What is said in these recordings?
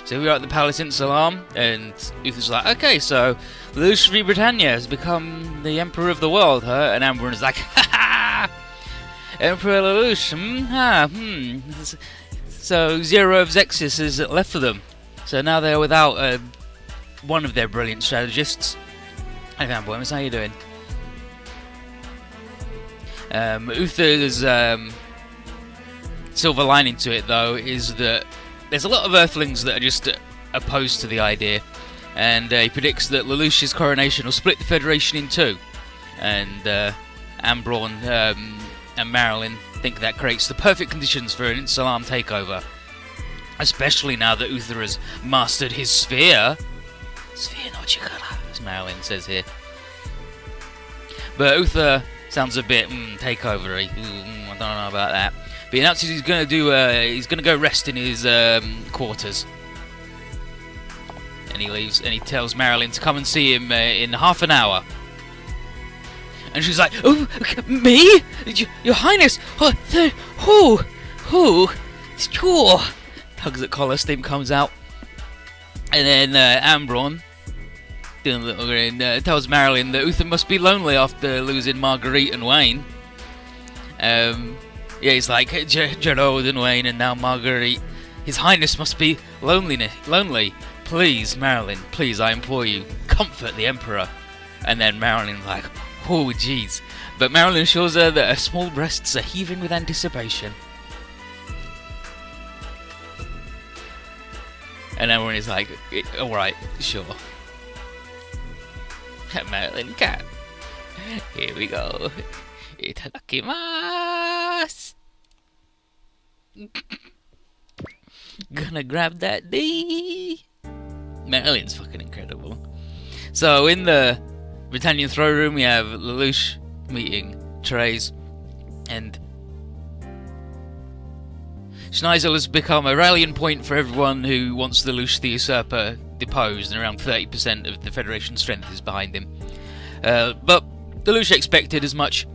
So we were at the palace in Salam, and Uther's like, okay, so Lelouch v Britannia has become the Emperor of the world, huh? And Amberon is like, ha ha! Emperor Lelouch, So Zero of Zexus is left for them. So now they're without one of their brilliant strategists. Hey Fanboys, how you doing? Uther's silver lining to it, though, is that there's a lot of Earthlings that are just opposed to the idea, and he predicts that Lelouch's coronation will split the Federation in two, and Ambron and Marilyn think that creates the perfect conditions for an Salam takeover, especially now that Uther has mastered his sphere. Sphere no chikara, as Marilyn says here. But Uther sounds a bit takeovery. I don't know about that. But he announces he's going to do. He's going to go rest in his quarters, and he leaves. And he tells Marilyn to come and see him in half an hour. And she's like, "Oh, me? Your Highness? Who? Sure." Tugs at collar. Steam comes out, and then Ambron, doing a little grin, tells Marilyn that Uther must be lonely after losing Marguerite and Wayne. Yeah, he's like, Gerard and Wayne, and now Marguerite. His Highness must be lonely. Please, Marilyn, please, I implore you, comfort the Emperor. And then Marilyn's like, oh, jeez. But Marilyn assures her that her small breasts are heaving with anticipation. And everyone is like, alright, sure. Marilyn cat. Here we go. Itadakimasu. Gonna grab that D. Marilyn's fucking incredible. So in the Britannian throne room, we have Lelouch meeting Therese, and Schneisel has become a rallying point for everyone who wants Lelouch the usurper deposed, and around 30% of the Federation's strength is behind him. But Lelouch expected as much,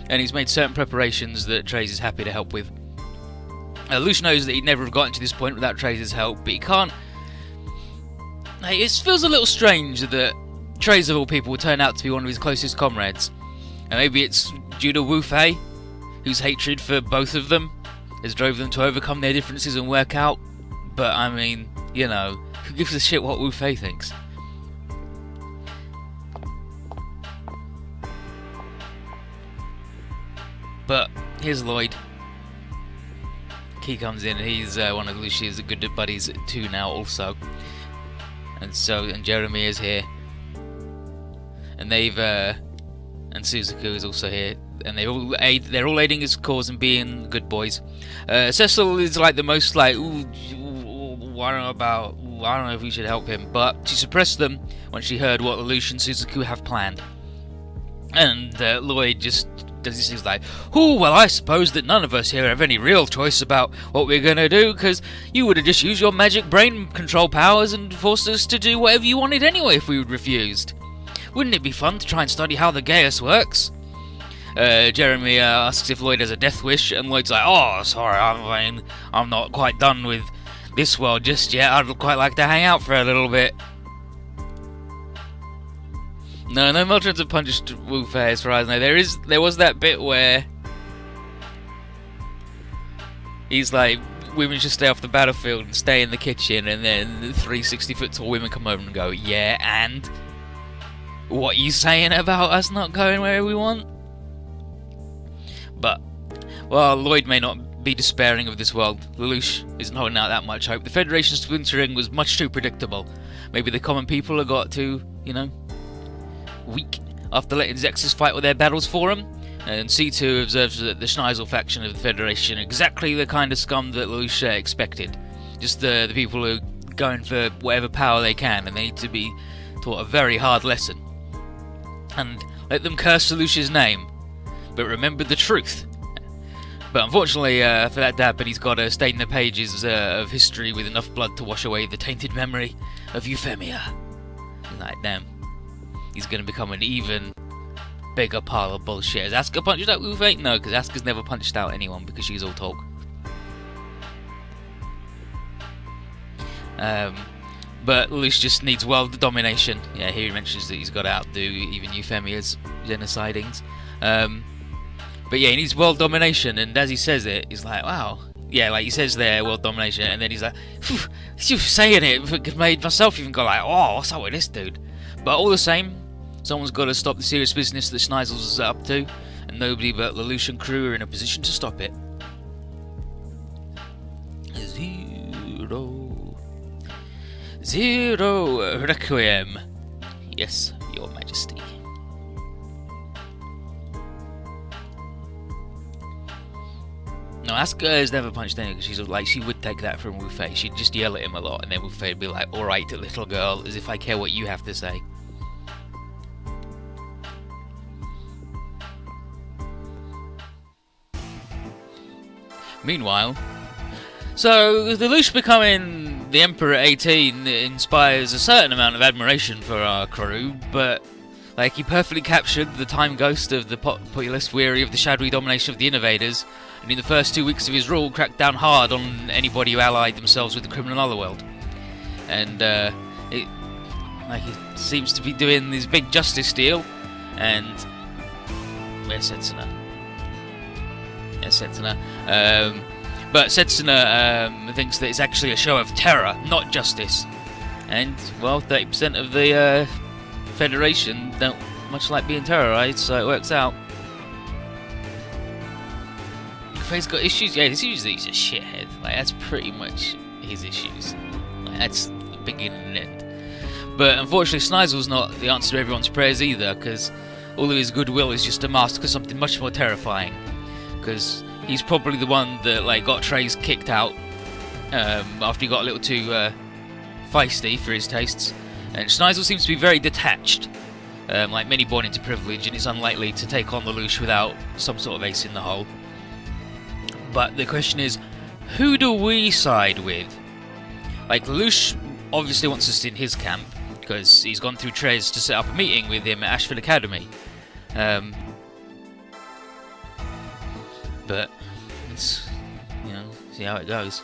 and he's made certain preparations that Therese is happy to help with. Lelouch knows that he'd never have gotten to this point without Therese's help, but he can't. It feels a little strange that Therese, of all people, would turn out to be one of his closest comrades. And maybe it's due to Wu Fei, whose hatred for both of them has drove them to overcome their differences and work out. But I mean, you know, who gives a shit what Wu Fei thinks? But here's Lloyd. He comes in, he's one of Lucia's good buddies too now also. And Jeremy is here. And and Suzaku is also here. And they're all aiding his cause and being good boys. Cecil is like the most like, I don't know if we should help him. But she suppressed them when she heard what Lelouch and Suzaku have planned. And Lloyd just does this thing like, oh, well, I suppose that none of us here have any real choice about what we're going to do, because you would have just used your magic brain control powers and forced us to do whatever you wanted anyway if we had refused. Wouldn't it be fun to try and study how the Gaius works? Jeremy asks if Lloyd has a death wish, and Lloyd's like, oh, sorry, I'm not quite done with this world just yet. I'd quite like to hang out for a little bit. No Meltrons have punched Wu Fei as far as I know. There was that bit where he's like, women should stay off the battlefield and stay in the kitchen, and then the 360-foot tall women come over and go, yeah, and? What are you saying about us not going where we want? But, well, Lloyd may not be despairing of this world. Lelouch isn't holding out that much hope. The Federation's splintering was much too predictable. Maybe the common people have got too, weak after letting Zexus fight with their battles for him. And C2 observes that the Schneisel faction of the Federation are exactly the kind of scum that Lelouch expected. Just the people who are going for whatever power they can, and they need to be taught a very hard lesson. And let them curse Lelouch's name, but remember the truth. But unfortunately for that to happen, he's got to stain the pages of history with enough blood to wash away the tainted memory of Euphemia. Like, damn. He's going to become an even bigger pile of bullshit. Has Asuka punched out Wu Fei? No, because Asuka's never punched out anyone because she's all talk. But Lelouch just needs world domination. Yeah, here he mentions that he's got to outdo even Euphemia's genocidings. But yeah, he needs world domination, and as he says it, he's like, wow. Yeah, like he says there, world domination, and then he's like, you saying it made myself even go like, oh, what's up with this dude? But all the same, someone's got to stop the serious business that Schneisels is up to, and nobody but Lelouch and crew are in a position to stop it. Zero Requiem. Yes, Your Majesty. No, Asuka has never punched anyone because she's like, she would take that from Wu Fei. She'd just yell at him a lot, and then Wu Fei would be like, alright, little girl, as if I care what you have to say. Meanwhile, so the Lelouch becoming the Emperor at 18 inspires a certain amount of admiration for our crew, but like he perfectly captured the time ghost of the populace weary of the shadowy domination of the innovators, and in the first 2 weeks of his rule cracked down hard on anybody who allied themselves with the criminal otherworld. And he seems to be doing this big justice deal, and where's Setsuna? Yes, Setsuna. But Setsuna thinks that it's actually a show of terror, not justice. And, well, 30% of the Federation don't much like being terrorized, so it works out. Fei's got issues? Yeah, his issues that he's a shithead. Like, that's pretty much his issues. Like, that's the beginning and end. But unfortunately, Schneissel's not the answer to everyone's prayers either, because all of his goodwill is just a mask of something much more terrifying. Because he's probably the one that like got Trey's kicked out after he got a little too feisty for his tastes. And Schneissel seems to be very detached, like many born into privilege, and is unlikely to take on Lelouch without some sort of ace in the hole. But the question is, who do we side with? Like, Lelouch obviously wants us in his camp, because he's gone through Trez to set up a meeting with him at Ashfield Academy. But let's, see how it goes.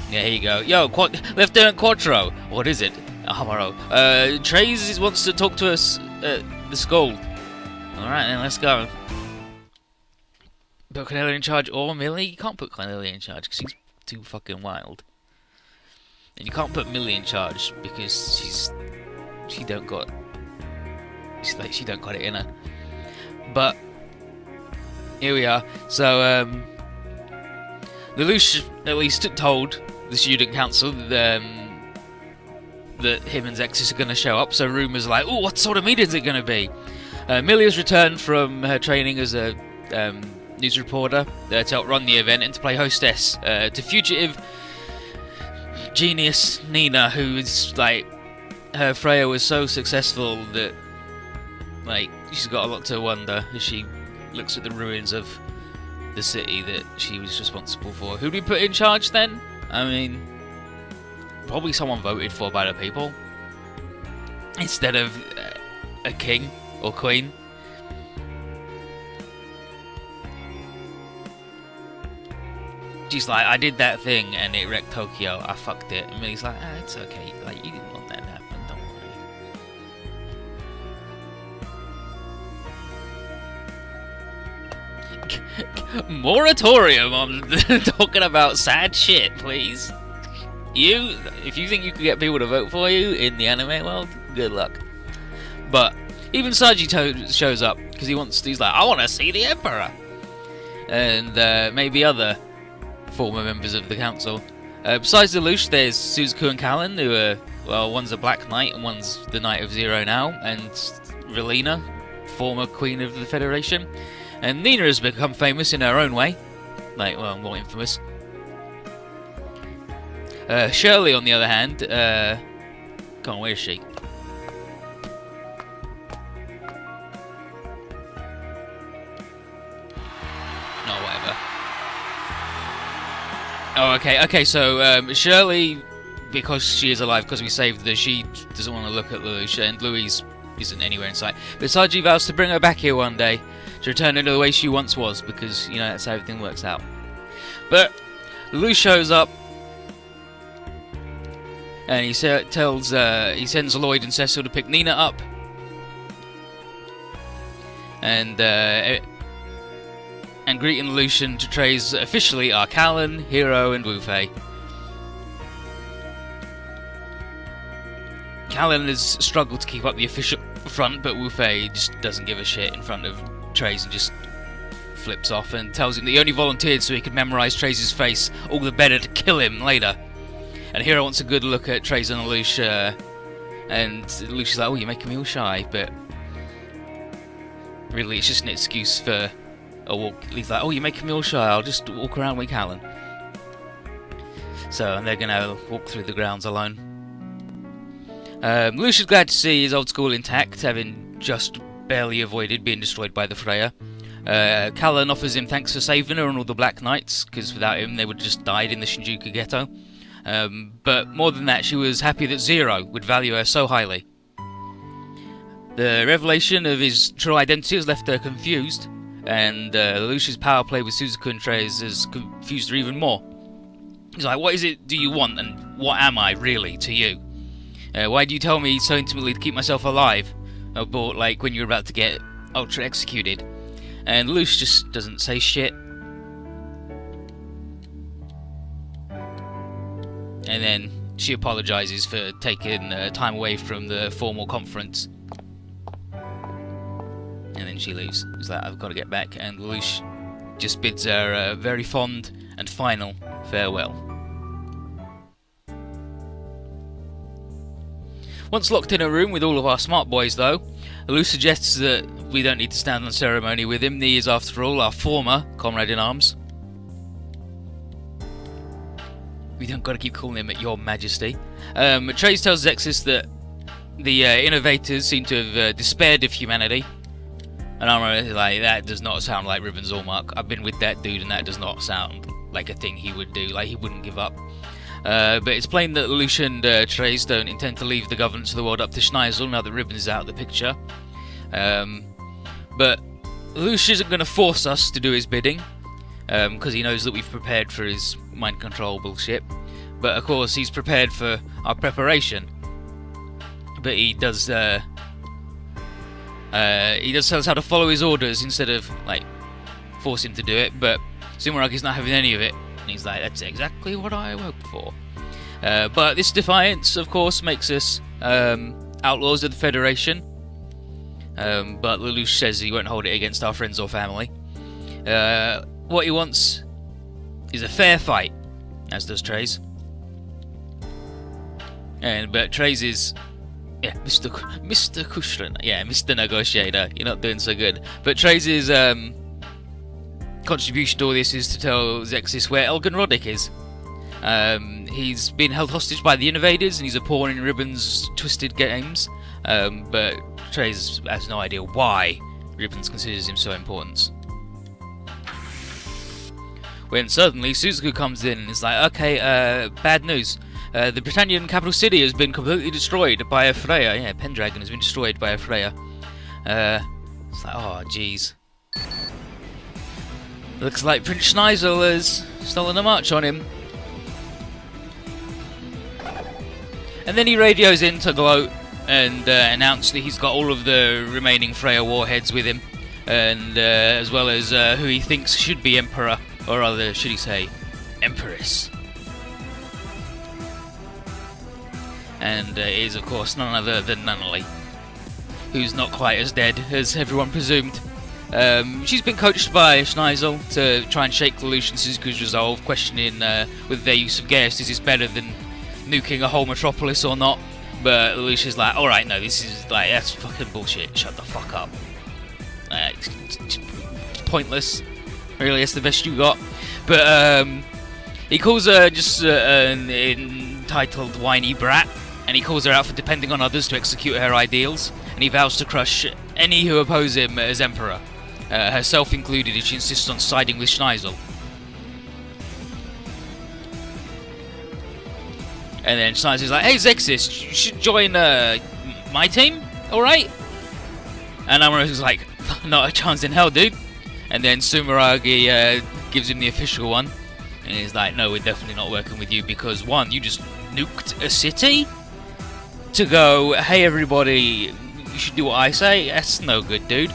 Yeah, here you go. Yo, Lieutenant Quattro. What is it? Hamaro. Trez wants to talk to us at the school. Alright then, let's go. Put Cornelia in charge or Millie? You can't put Cornelia in charge because she's too fucking wild. And you can't put Millie in charge because she don't got it in her. But here we are. So Lelouch at least told the student council that him and Zexis are going to show up. So rumours are like, oh, what sort of meeting is it going to be? Millie has returned from her training as a news reporter to help run the event and to play hostess to fugitive genius Nina, who is like, her Freya was so successful that like she's got a lot to wonder as she looks at the ruins of the city that she was responsible for. Who do we put in charge then? I mean, probably someone voted for by the people instead of a king or queen. She's like, I did that thing and it wrecked Tokyo. I fucked it. And Millie's like, it's okay. Like, you didn't want that to happen. Don't worry. Moratorium on talking about sad shit, please. If you think you could get people to vote for you in the anime world, good luck. But even Saji shows up because he's like, I want to see the Emperor, and maybe other former members of the council. Besides Lelouch, there's Suzuku and Callan, who are, well, one's a Black Knight and one's the Knight of Zero now, and Relina, former Queen of the Federation. And Nina has become famous in her own way, like, well, more infamous. Shirley, on the other hand, come on, where is she? No, whatever. Oh, okay, so Shirley, because she is alive, because we saved her, she doesn't want to look at Lelouch, and Louis isn't anywhere in sight. But Saji vows to bring her back here one day, to return her to the way she once was, because, you know, that's how everything works out. But Lelouch shows up, and he sends Lloyd and Cecil to pick Nina up, and greeting Lelouch and Trace officially are Callan, Hero, and Wu Fei. Callan has struggled to keep up the official front, but Wu Fei just doesn't give a shit in front of Trace and just flips off and tells him that he only volunteered so he could memorise Trace's face, all the better to kill him later. And Hero wants a good look at Trace and Lelouch, and Lelouch is like, oh, you're making me all shy, but really it's just an excuse for a walk. He's like, oh, you're making me all shy, I'll just walk around with Callan. So, and they're going to walk through the grounds alone. Lelouch is glad to see his old school intact, having just barely avoided being destroyed by the Freya. Callan offers him thanks for saving her and all the Black Knights, because without him they would have just died in the Shinjuku ghetto. But more than that, she was happy that Zero would value her so highly. The revelation of his true identity has left her confused, and Lelouch's power play with Suzuku and Trace has confused her even more. He's like, what is it do you want, and what am I, really, to you? Why do you tell me so intimately to keep myself alive? But like when you're about to get ultra executed. And Lelouch just doesn't say shit. And then she apologises for taking time away from the formal conference. And then she leaves. He's like, I've got to get back. And Lelouch just bids her a very fond and final farewell. Once locked in a room with all of our smart boys, though, Lelouch suggests that we don't need to stand on ceremony with him. He is, after all, our former comrade-in-arms. We don't got to keep calling him Your Majesty. Trace tells Zexis that the innovators seem to have despaired of humanity. And I'm like, that does not sound like Ribbon Zormark. I've been with that dude, and that does not sound like a thing he would do. Like, he wouldn't give up. But it's plain that Lelouch and Trace don't intend to leave the governance of the world up to Schneisel now that Ribbon is out of the picture. But Lelouch isn't going to force us to do his bidding, because he knows that we've prepared for his mind control bullshit. But of course he's prepared for our preparation. But he does tell us how to follow his orders instead of like force him to do it. But Zumaragi's not having any of it. And he's like, that's exactly what I hoped for. But this defiance, of course, makes us outlaws of the Federation. But Lelouch says he won't hold it against our friends or family. What he wants is a fair fight, as does Trace. But Trace is, yeah, Mr. Kushlan, yeah, Mr. Negotiator. You're not doing so good. But Trace's contribution to all this is to tell Zexis where Elgin Roddick is. He's been held hostage by the invaders and he's a pawn in Ribbon's twisted games. But Trace has no idea why Ribbons considers him so important. When suddenly Suzuku comes in and is like, okay, bad news. The Britannian capital city has been completely destroyed by a Freya. Yeah, Pendragon has been destroyed by a Freya. It's like, oh, jeez. Looks like Prince Schneisel has stolen a march on him. And then he radios in to Gloat and announce that he's got all of the remaining Freya warheads with him, and as well as who he thinks should be Emperor, or rather, should he say, Empress. And it is, of course, none other than Nunnally, who's not quite as dead as everyone presumed. She's been coached by Schneisel to try and shake Lelouch and Suzuku's resolve, questioning whether their use of gas is better than nuking a whole metropolis or not. But Lelouch is like, alright, no, this is like, that's fucking bullshit, shut the fuck up. It's pointless, really, that's the best you got. But he calls her just an entitled whiny brat, and he calls her out for depending on others to execute her ideals, and he vows to crush any who oppose him as Emperor. Herself included, if she insists on siding with Schneisel. And then Schneisel is like, hey Zexis, you should join my team, alright? And Amuro's like, not a chance in hell, dude. And then Sumeragi gives him the official one. And he's like, no, we're definitely not working with you because, one, you just nuked a city to go, hey everybody, you should do what I say. That's no good, dude.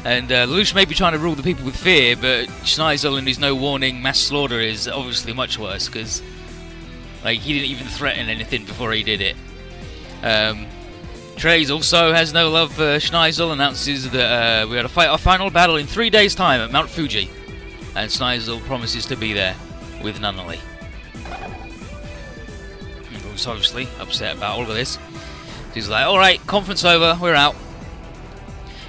And Lelouch may be trying to rule the people with fear, but Schneisel and his no warning mass slaughter is obviously much worse because, like, he didn't even threaten anything before he did it. Trey's also has no love for Schneisel, announces that we are to fight our final battle in 3 days' time at Mount Fuji, and Schneisel promises to be there with Nunnally. He's obviously upset about all of this. He's like, alright, conference over, we're out.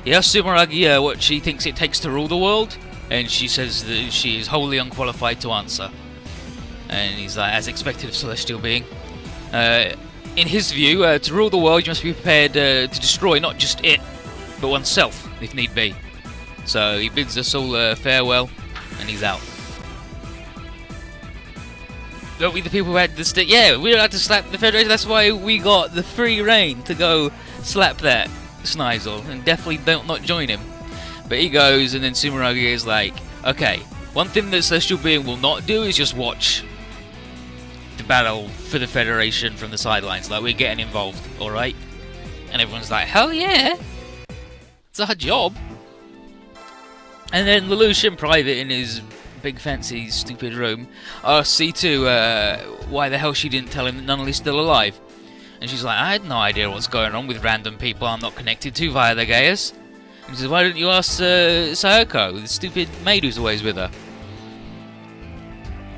He asks Sumeragi what she thinks it takes to rule the world, and she says that she is wholly unqualified to answer. And he's like, as expected of Celestial being. In his view, to rule the world, you must be prepared to destroy not just it, but oneself, if need be. So he bids us all farewell, and he's out. Don't we the people who had to stick? Yeah, we had to slap the Federation. That's why we got the free reign to go slap that Schneisel, and definitely don't not join him. But he goes, and then Sumeragi is like, okay, one thing that Celestial Being will not do is just watch the battle for the Federation from the sidelines. Like, we're getting involved, alright? And everyone's like, hell yeah! It's our job! And then Lelouch in private in his big fancy stupid room asks C2 why the hell she didn't tell him that Nunnally's still alive. And she's like, I had no idea what's going on with random people I'm not connected to via the Gaius. And he says, why didn't you ask Sayoko, the stupid maid who's always with her?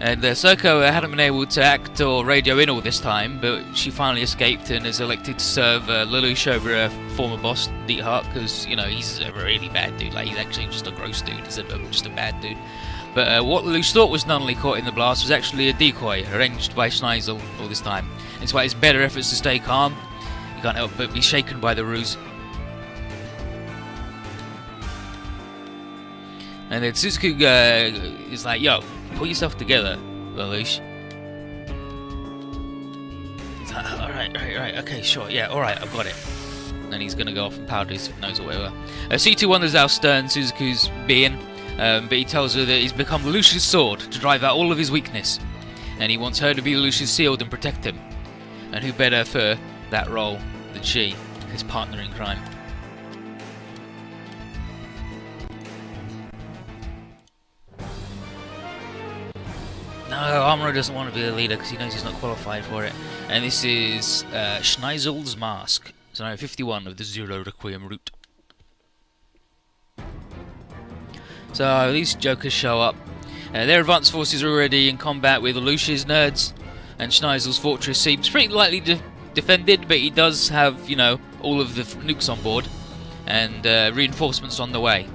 And Sayoko hadn't been able to act or radio in all this time, but she finally escaped and is elected to serve Lelouch over her former boss, Diethard, because, you know, he's a really bad dude. Like, he's actually just a gross dude. He's just a bad dude. But what Lelouch thought was Nunnally caught in the blast was actually a decoy arranged by Schneisel all this time. Despite his better efforts to stay calm, he can't help but be shaken by the ruse. And then Suzuki is like, yo, pull yourself together, Lelouch. He's like, alright, okay, sure, yeah, alright, I've got it. And he's gonna go off and powder his nose or whatever. C2 wonders how stern Suzuki's being, but he tells her that he's become Lelouch's sword to drive out all of his weakness. And he wants her to be Lelouch's shield and protect him. And who better for that role than she, his partner in crime. No, Amuro doesn't want to be the leader because he knows he's not qualified for it. And this is Schneisel's Mask. So 51 of the Zero Requiem route. So these jokers show up. Their advanced forces are already in combat with Lelouch's nerds. And Schneisel's fortress seems pretty lightly defended, but he does have, you know, all of the nukes on board. And reinforcements on the way.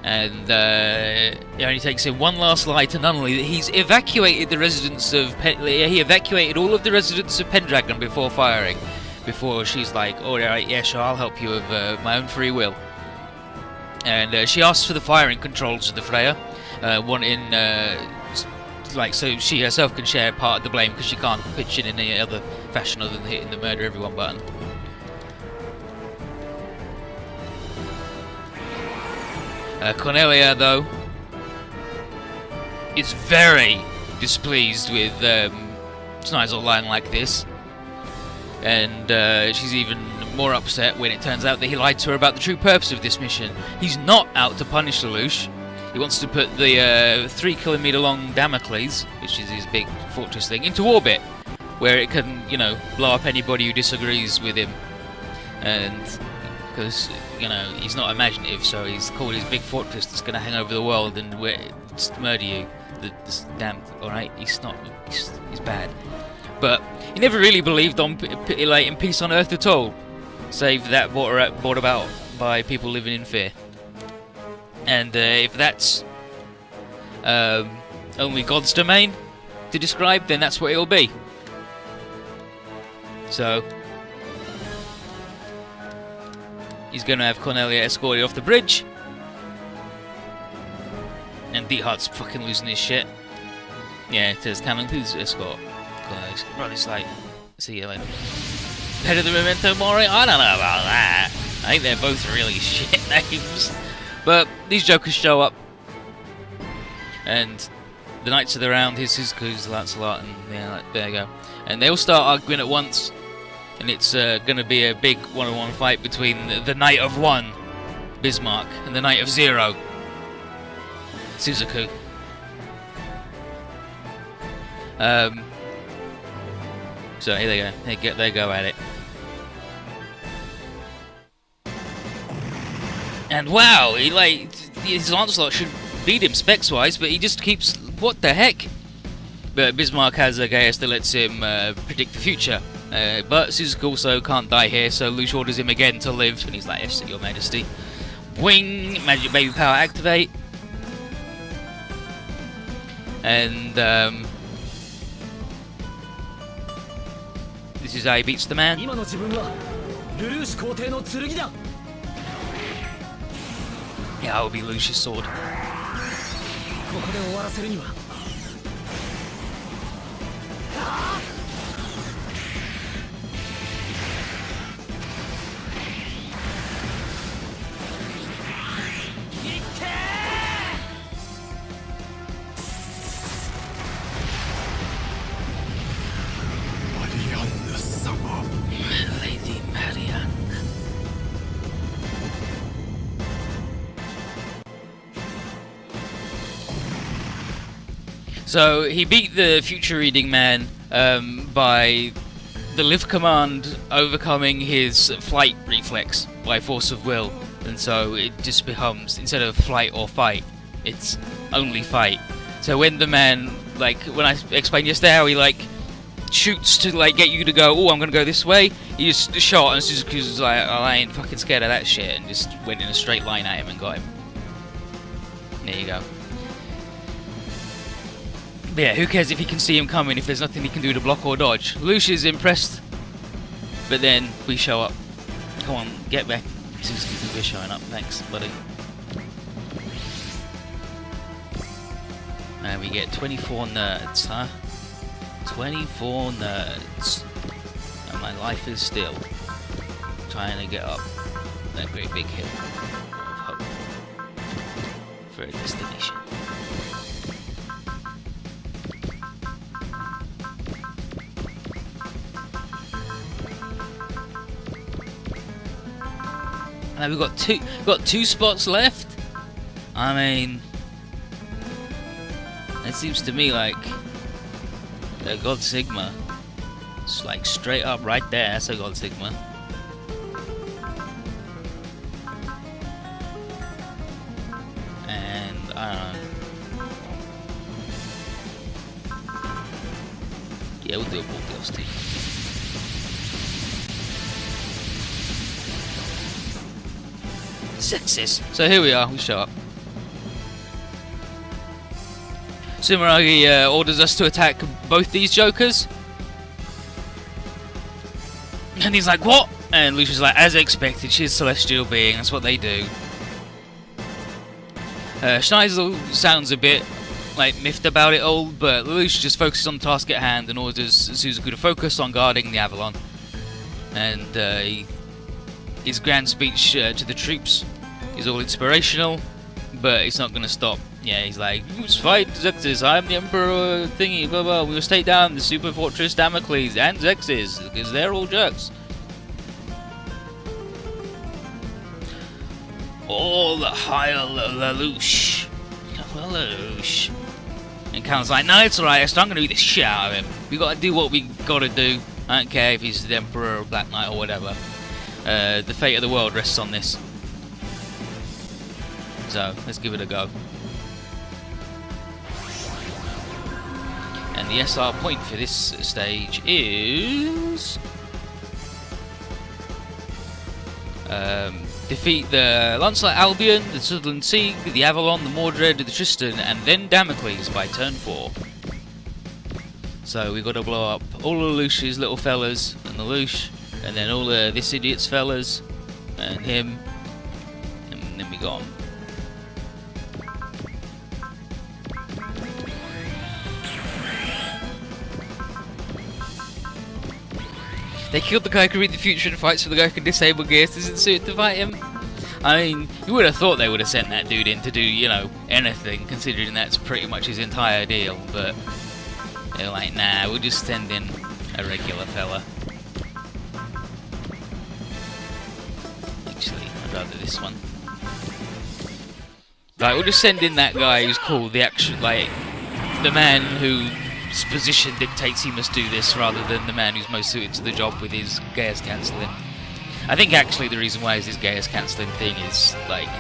And it only takes him one last lie to Nunnally that he's evacuated the residents of he evacuated all of the residents of Pendragon before firing. Before she's like, alright, yeah, sure, I'll help you with my own free will. And she asks for the firing controls of the Freya, wanting, like, so she herself can share part of the blame because she can't pitch in any other fashion other than hitting the murder everyone button. Cornelia, though, is very displeased with Schneisel lying like this, and she's even more upset when it turns out that he lied to her about the true purpose of this mission. He's not out to punish Lelouch. He wants to put the 3 kilometer long Damocles, which is his big fortress thing, into orbit, where it can, you know, blow up anybody who disagrees with him. And because, you know, he's not imaginative, so he's called his big fortress that's going to hang over the world and just murder you. This damn, alright, he's bad. But he never really believed on in peace on Earth at all, save that brought about by people living in fear. And if that's only God's domain to describe, then that's what it'll be. So he's going to have Cornelia escorted off the bridge. And Diethard's fucking losing his shit. Yeah, it says, Canon, please escort. Right, it's like, see you later. Head of the Memento Mori? I don't know about that. I think they're both really shit names. But these jokers show up, and the Knights of the Round, here's Suzaku's, Lancelot, and yeah, there you go. And they all start arguing at once, and it's going to be a big one-on-one fight between the Knight of 1, Bismarck, and the Knight of 0, Suzaku. So here they go. They go at it. And wow, his Lancelot should beat him specs-wise, but he just keeps... What the heck? But Bismarck has a Gaius that lets him predict the future. But Suzaku also can't die here, so Lush orders him again to live, and he's like, yes, your majesty. Wing! Magic baby power activate. And, this is how he beats the man. Yeah, it will be Lush's sword. Lady Marianne. So he beat the future reading man by the live command overcoming his flight reflex by force of will, and so it just becomes, instead of flight or fight, it's only fight. So when the man, like when I explained yesterday how he shoots to get you to go, oh, I'm gonna go this way, he just shot, and Suzaku's like, oh, I ain't fucking scared of that shit, and just went in a straight line at him and got him. There you go. But yeah, who cares if he can see him coming if there's nothing he can do to block or dodge. Lush is impressed, but then we show up. Come on, get back. We're showing up. Thanks, buddy. And we get 24 nerds, huh? 24 nerds. And my life is still trying to get up that great big hill of hope for a destination. Now we've got two spots left. I mean, it seems to me like a God Sigma. It's like straight up right there. That's a God Sigma. And I don't know. Yeah, we'll do a ball girls team. Sexist. So here we are, we show up. Sumeragi orders us to attack both these jokers. And he's like, what? And Lucia's like, as expected, she's a celestial being, that's what they do. Schneizel sounds a bit miffed about it all, but Lucia just focuses on the task at hand and orders Suzaku to focus on guarding the Avalon. And his grand speech to the troops is all inspirational, but it's not going to stop. Yeah, he's like, let's fight Xerxes, I'm the Emperor thingy, blah blah, we must take down the super fortress Damocles and Xerxes, because they're all jerks. All the Heil Lelouch. Lelouch. And Cal's like, no, it's alright, I'm going to beat the shit out of him. We got to do what we got to do. I don't care if he's the Emperor or Black Knight or whatever. The fate of the world rests on this. So, let's give it a go. And the SR point for this stage is... defeat the Lancelot Albion, the Sutherland Siege, the Avalon, the Mordred, the Tristan, and then Damocles by turn 4. So we've got to blow up all of Lush's little fellas, and the Lush, and then all this idiot's fellas, and him, and then we got him. They killed the guy who can read the future and fights for the guy who can disable gears isn't suited to fight him. I mean, you would have thought they would have sent that dude in to do, you know, anything, considering that's pretty much his entire deal, but they're like, nah, we'll just send in a regular fella. Actually, I'd rather this one. Like, we'll just send in that guy who's called the actual, like, the man whose position dictates he must do this, rather than the man who's most suited to the job with his gears cancelling. I think actually the reason why is this gears cancelling thing is like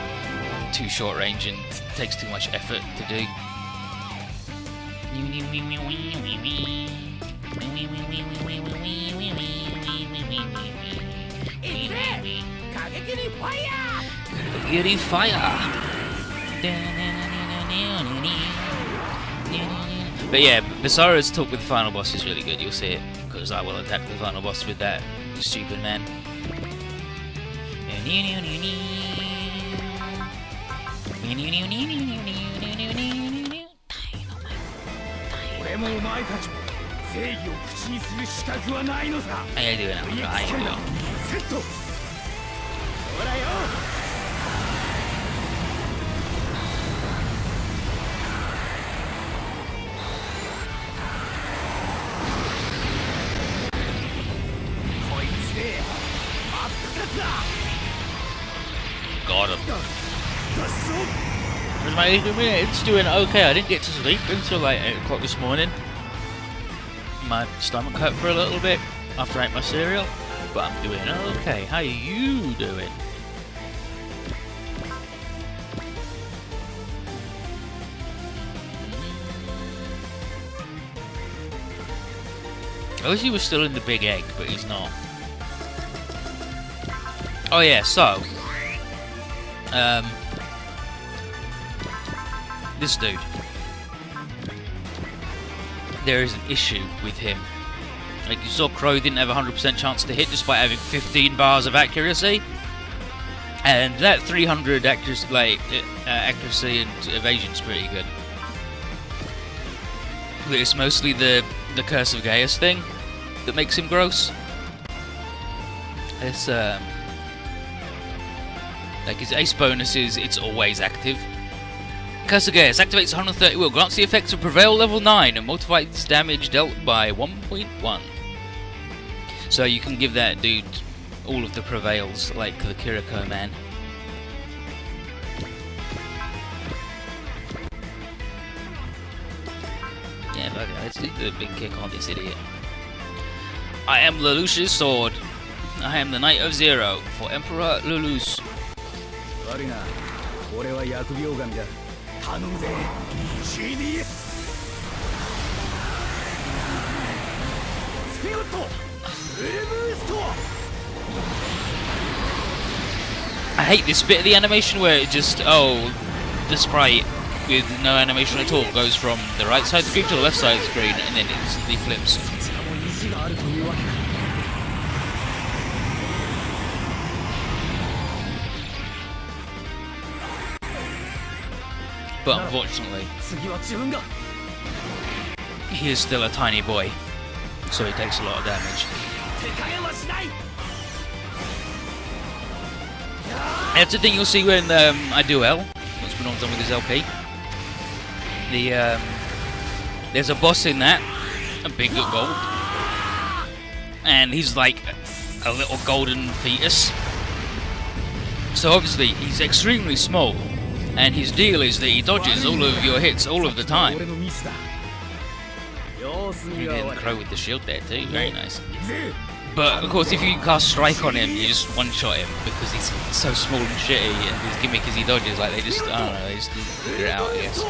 too short range and takes too much effort to do. Kagekiri fire! But yeah, Basara's talk with the final boss is really good, you'll see it, because I will attack the final boss with that stupid man. How you doing, Alpha? How you doing? Got him. Was my 8 minutes doing okay? I didn't get to sleep until like 8 o'clock this morning. My stomach hurt for a little bit after I ate my cereal, but I'm doing okay. How are you doing? I wish he was still in the big egg, but he's not. Oh yeah, so this dude, there is an issue with him. Like you saw, Crow didn't have a 100% chance to hit despite having 15 bars of accuracy, and that 300 accuracy, accuracy and evasion is pretty good. But it's mostly the Curse of Gaius thing that makes him gross. It's like his ace bonuses, it's always active. Curse of Gaius activates 130 will, grants the effects of Prevail level 9 and multiplies damage dealt by 1.1. So you can give that dude all of the Prevails like the Kiriko man. Yeah, okay, let's do the big kick on this idiot. I am Lelouch's sword. I am the Knight of Zero for Emperor Lelouch. I hate this bit of the animation where it just, the sprite with no animation at all goes from the right side of the screen to the left side of the screen and then it instantly flips. But unfortunately, he is still a tiny boy, so he takes a lot of damage. That's the thing you'll see when I do L, what's been on with his LP. There's a boss in that, a big gold, and he's like a little golden fetus. So obviously he's extremely small, and his deal is that he dodges all of your hits all of the time. You did Crow with the shield there too, very nice. But of course if you cast Strike on him, you just one-shot him because he's so small and shitty, and his gimmick is he dodges, like they just, I don't know, they just figure it out, I guess.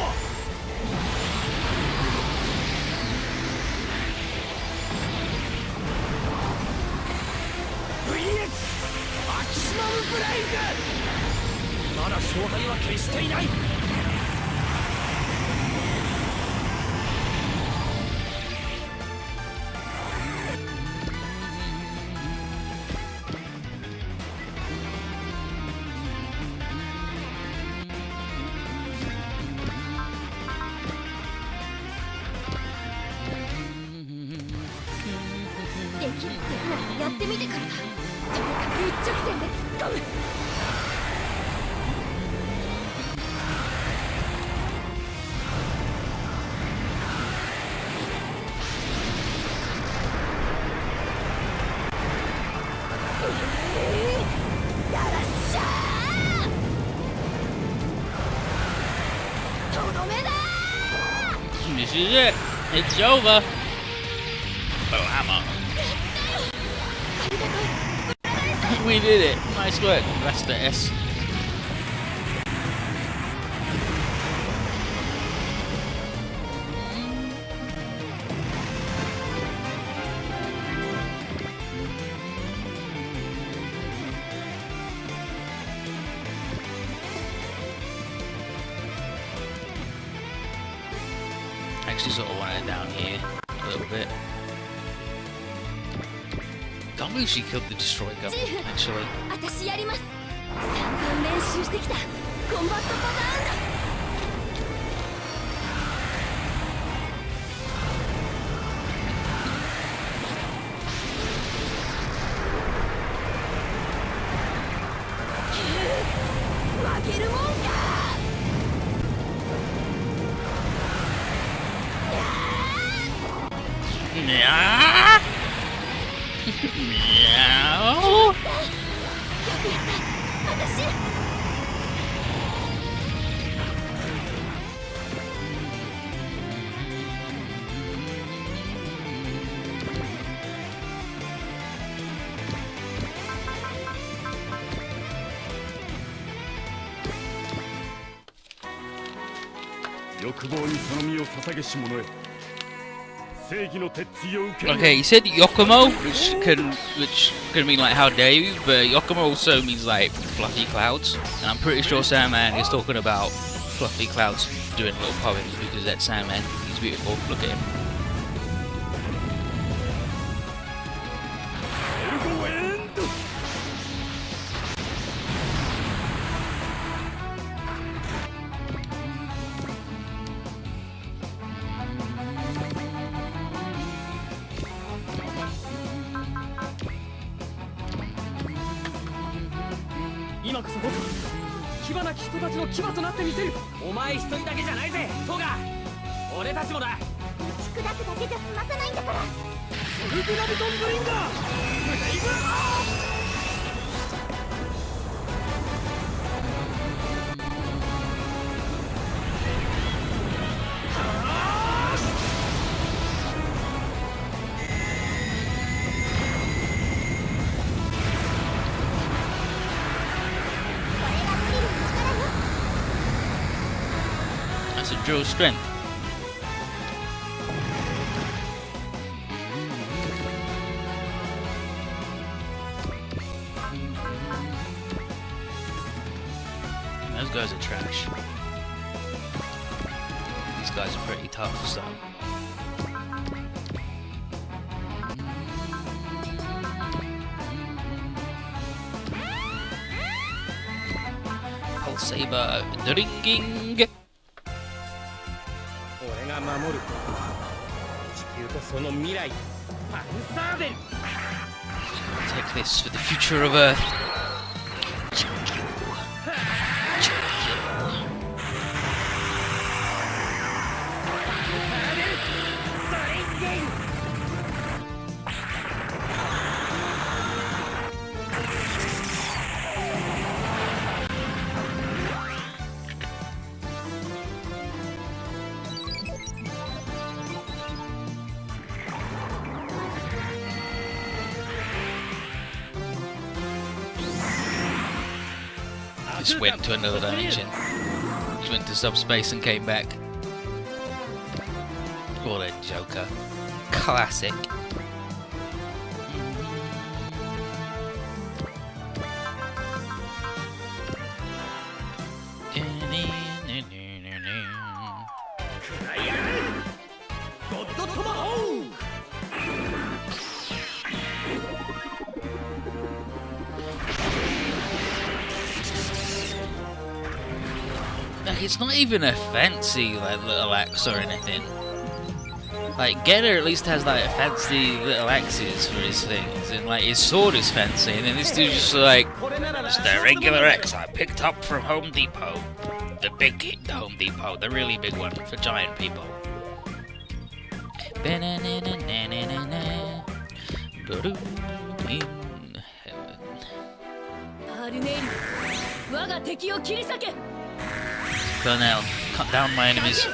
This is it. It's over. Blammo. We did it. Nice work. That's the S. Actually sort of want it down here a little bit. Can't believe she killed the destroy gun, actually. Meow. Meow. Okay, he said Yokomo, which can mean like how dare you, but Yokomo also means like fluffy clouds, and I'm pretty sure Sandman is talking about fluffy clouds doing little poems because that's Sandman. He's beautiful. Look at him. That's a drill strength. Those guys are trash. These guys are pretty tough, so. Pulse Saber drinking. Take this for the future of Earth. Just went to another dimension. Just went to subspace and came back. What a joker. Classic. Like, it's not even a fancy like little axe or anything. Like, Getter at least has like fancy little axes for his things, and like his sword is fancy, and then this dude's just like, it's the regular axe I picked up from Home Depot. The big Home Depot, the really big one for giant people. Colonel, cut down my enemies.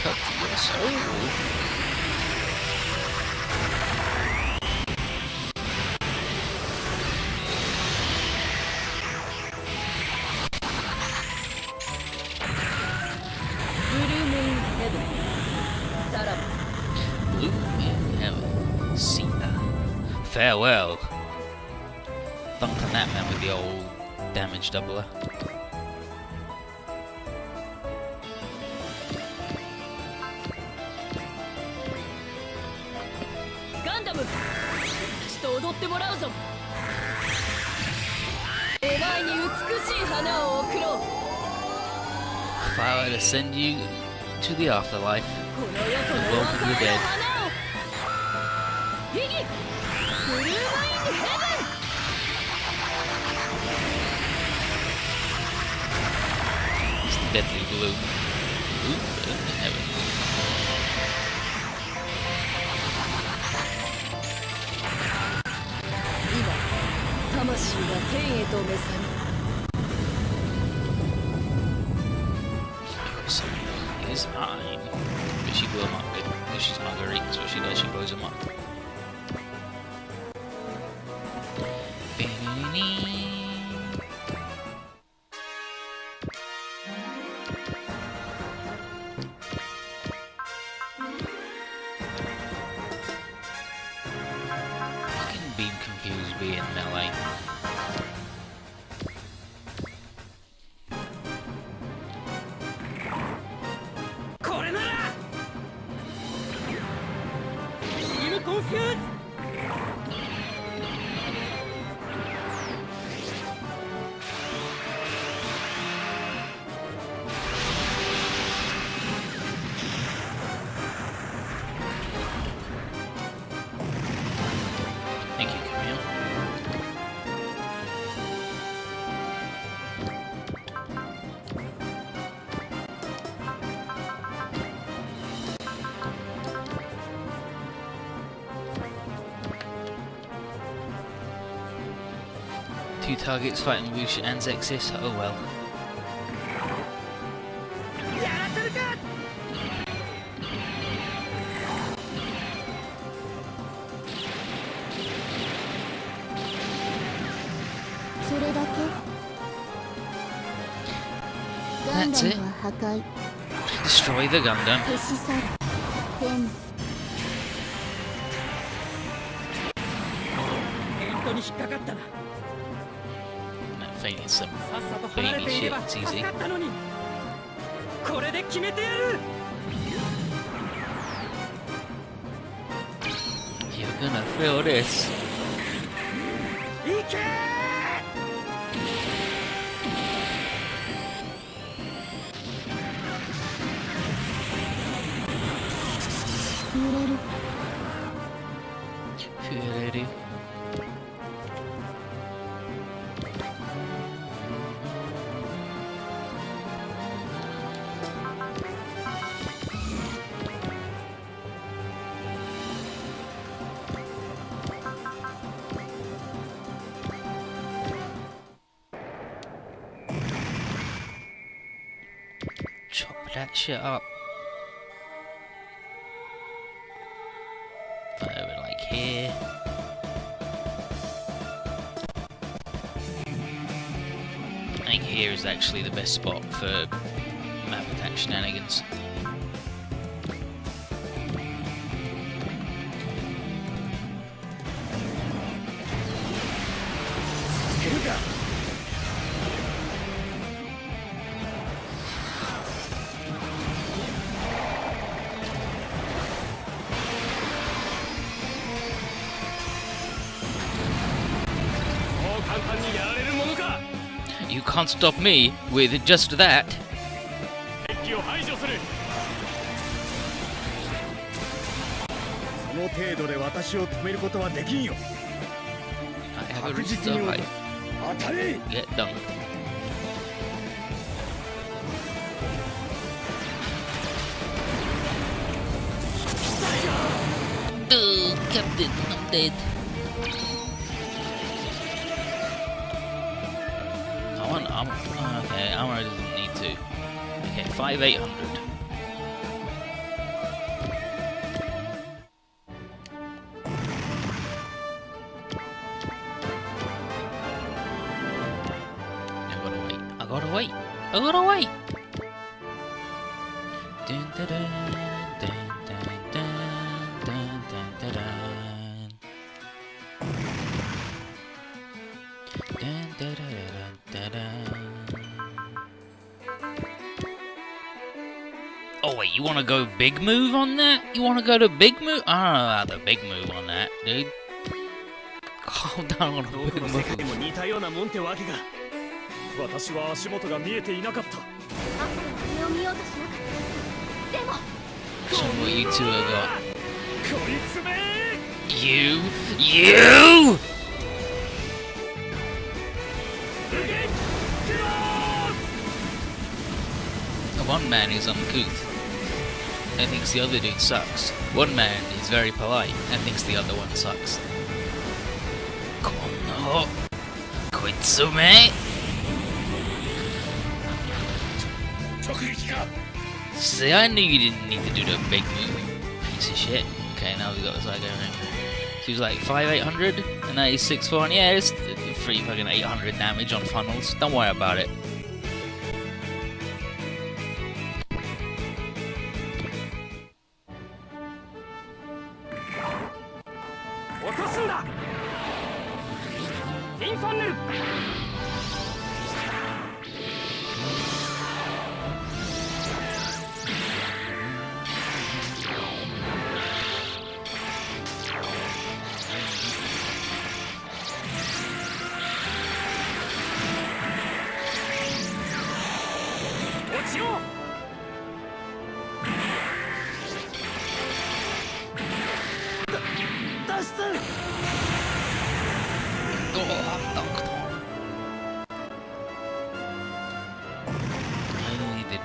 Cut your soul. Blue in heaven. See that. Farewell. Dunk on that man with the old damage doubler. If I were to send you to the afterlife, and welcome the dead. It's the deadly gloom. Blue in heaven. So is mine. But she blew him up. If she's Marguerite, that's what she does, she blows him up. Fucking being confused being melee. Thank you, Camille. Two targets fighting Woosh and Zexis. Oh well. That's it. Destroy the Gundam. That feigning some baby shit, it's easy. You're gonna feel this. Ready? Chop that shit up. Put it over like here. I think here is actually the best spot for map attack shenanigans. You can't stop me with just that. I have a reason to hide. Get done. Captain, I'm dead. I want armor. Okay, armor doesn't need to. Okay, 5,800. I gotta wait. Dun, dun, dun, dun, dun, dun, dun, dun, dun, dun. Dun, dun, dun, dun, dun. Oh wait, you wanna go big move on that? You wanna go to big move? I don't know about the big move on that, dude. Calm down on a big move. Show what you two have got. You! One man is uncouth and thinks the other dude sucks. One man is very polite and thinks the other one sucks. Kono Koitsume! See, I knew you didn't need to do the big move, piece of shit. Okay, now we got this guy going. So he was like 5,800 and now he's 6,400. Yeah, it's free fucking 800 damage on funnels. Don't worry about it.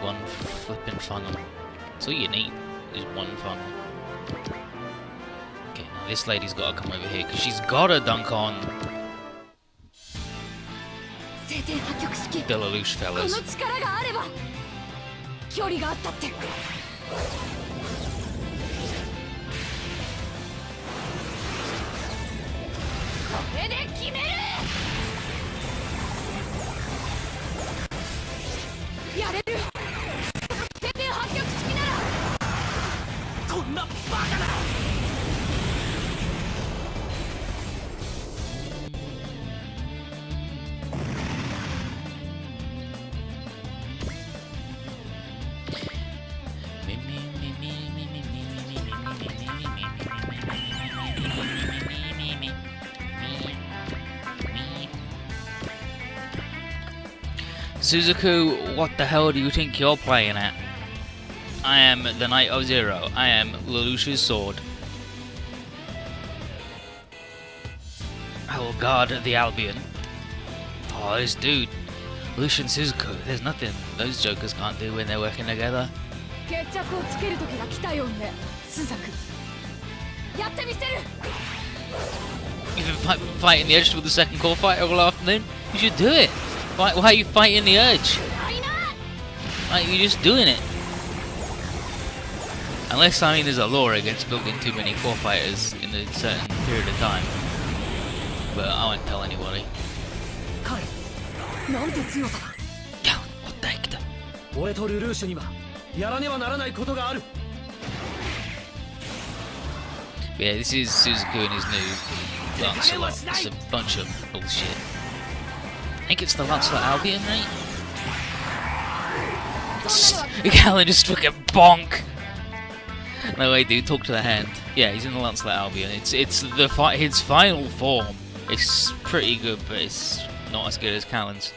One flipping funnel. That's all you need is one funnel. Okay, now this lady's got to come over here because she's got to dunk on the Lelouch fellas. Suzuku, what the hell do you think you're playing at? I am the Knight of Zero. I am Lelouch's sword. I will guard the Albion. Oh, this dude. Lelouch and Suzuku, there's nothing those jokers can't do when they're working together. You've been fighting the Edge with the second core fighter all afternoon? You should do it! Why are you fighting the urge? Like, you're just doing it. Unless, I mean, there's a law against building too many core fighters in a certain period of time. But I won't tell anybody. Yeah, what the heck? Yeah, this is Suzuku and his new Lancelot. It's a bunch of bullshit. I think it's the Lancelot Albion, right? Callan just took a bonk! No way, dude, talk to the hand. Yeah, he's in the Lancelot Albion. It's his final form. It's pretty good, but it's not as good as Callan's.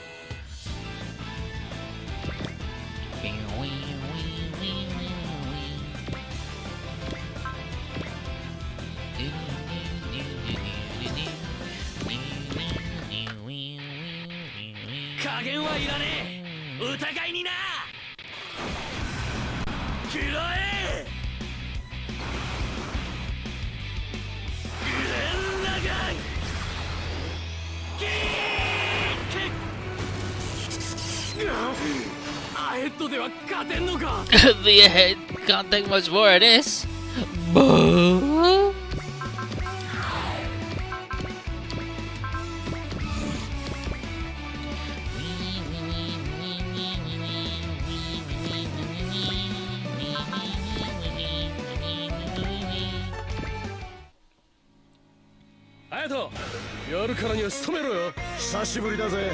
剣はいらねえ。疑いにな。食らえ。グレンラガン。キーッ。アヘッドでは勝てんのか。 The head can't take much more of this. Boo. Hayato, やるからには仕留めろよ。久しぶりだぜ。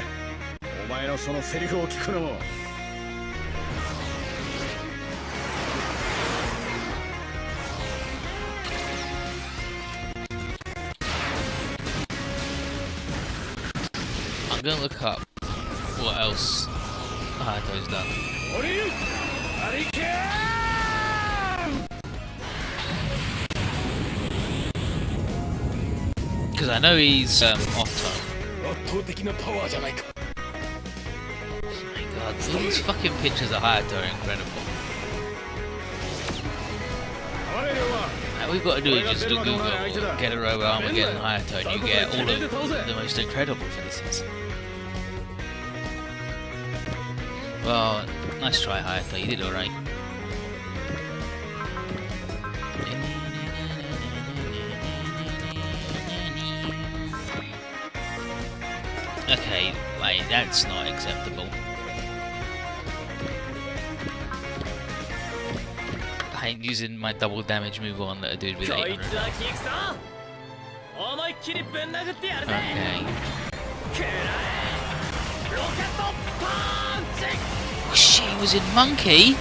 お前のそのセリフを聞くのも。I'm gonna look up what else Hayato's done. 降りる。ハリケーン。 Because I know he's off tone. 圧倒的なパワーじゃないか。 Oh my god, these fucking pictures of Hayato are incredible. 哀れよは All we've got to do is just do Google, get a row Armageddon Hayato, and you get all of the most incredible faces. Well, nice try, Hayato. You did alright. Okay, wait, that's not acceptable. I ain't using my double damage move on that a dude with こい 800. つは効くぞ。思いっきりぶん殴ってやるぜ。 Okay. 食らえ。ロケットパンチ。 Oh, shit, he was in Monkey?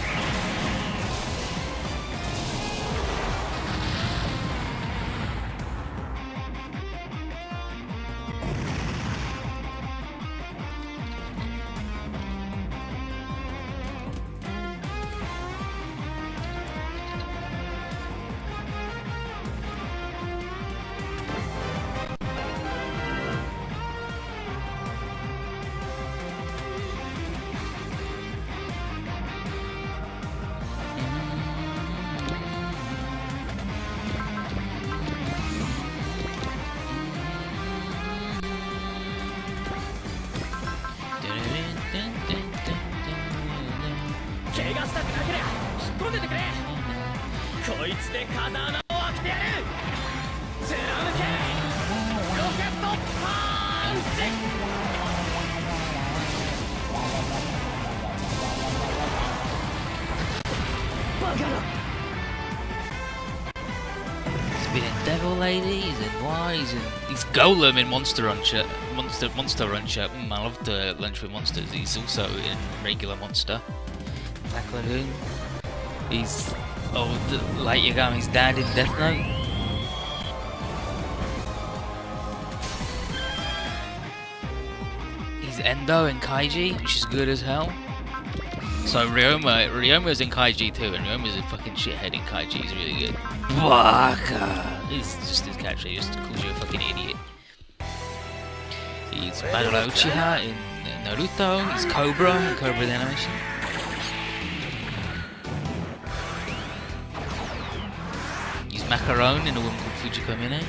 Devil Ladies and Wise and he's Golem in Monster Rancher. Monster Rancher. I love to lunch with monsters. He's also in regular Monster. Black Lagoon. He's Light Yagami's dad in Death Note. He's Endo in Kaiji, which is good as hell. So Ryoma's in Kaiji too, and Ryoma's a fucking shithead in Kaiji. He's really good. Waka! It's just his catchphrase, just calls you a fucking idiot. He's Madara Uchiha in Naruto. He's Cobra in Cobra the Animation. He's Macaron in a woman called Fujiko Mine.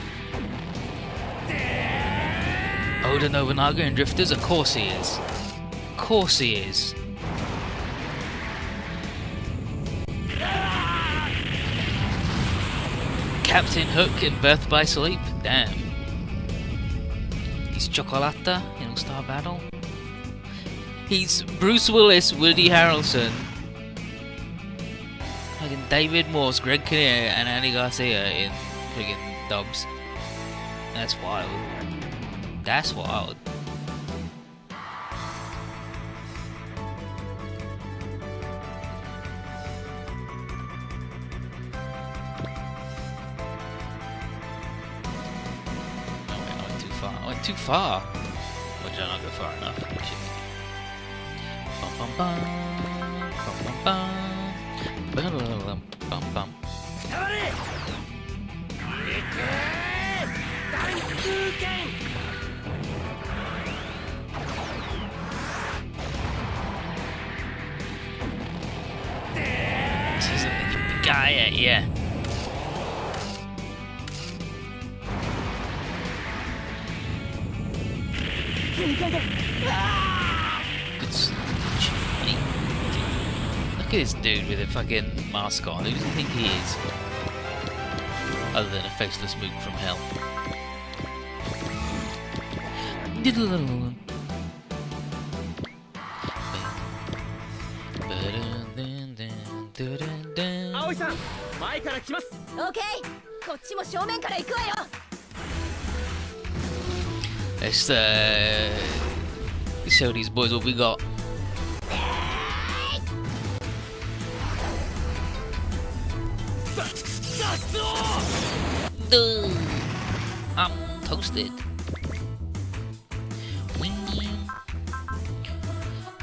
Oda Nobunaga in Drifters. Of course he is. Of course he is. Captain Hook in Birth by Sleep. Damn. He's Chocolata in All-Star Battle. He's Bruce Willis, Woody Harrelson, fucking David Morse, Greg Kinnear, and Andy Garcia in friggin' dubs. That's wild. That's wild. Too far. Or did I not go far enough? Bum bum bum. Bum bum bum. Bum bum. Ah, yeah. Look at this dude with a fucking mask on. Who does he think he is? Other than a faceless mook from hell. Aoi-san, 前から来ます。オーケー、こっちも正面から行くわよ。 Let's show these boys what we got. Dude, I'm toasted.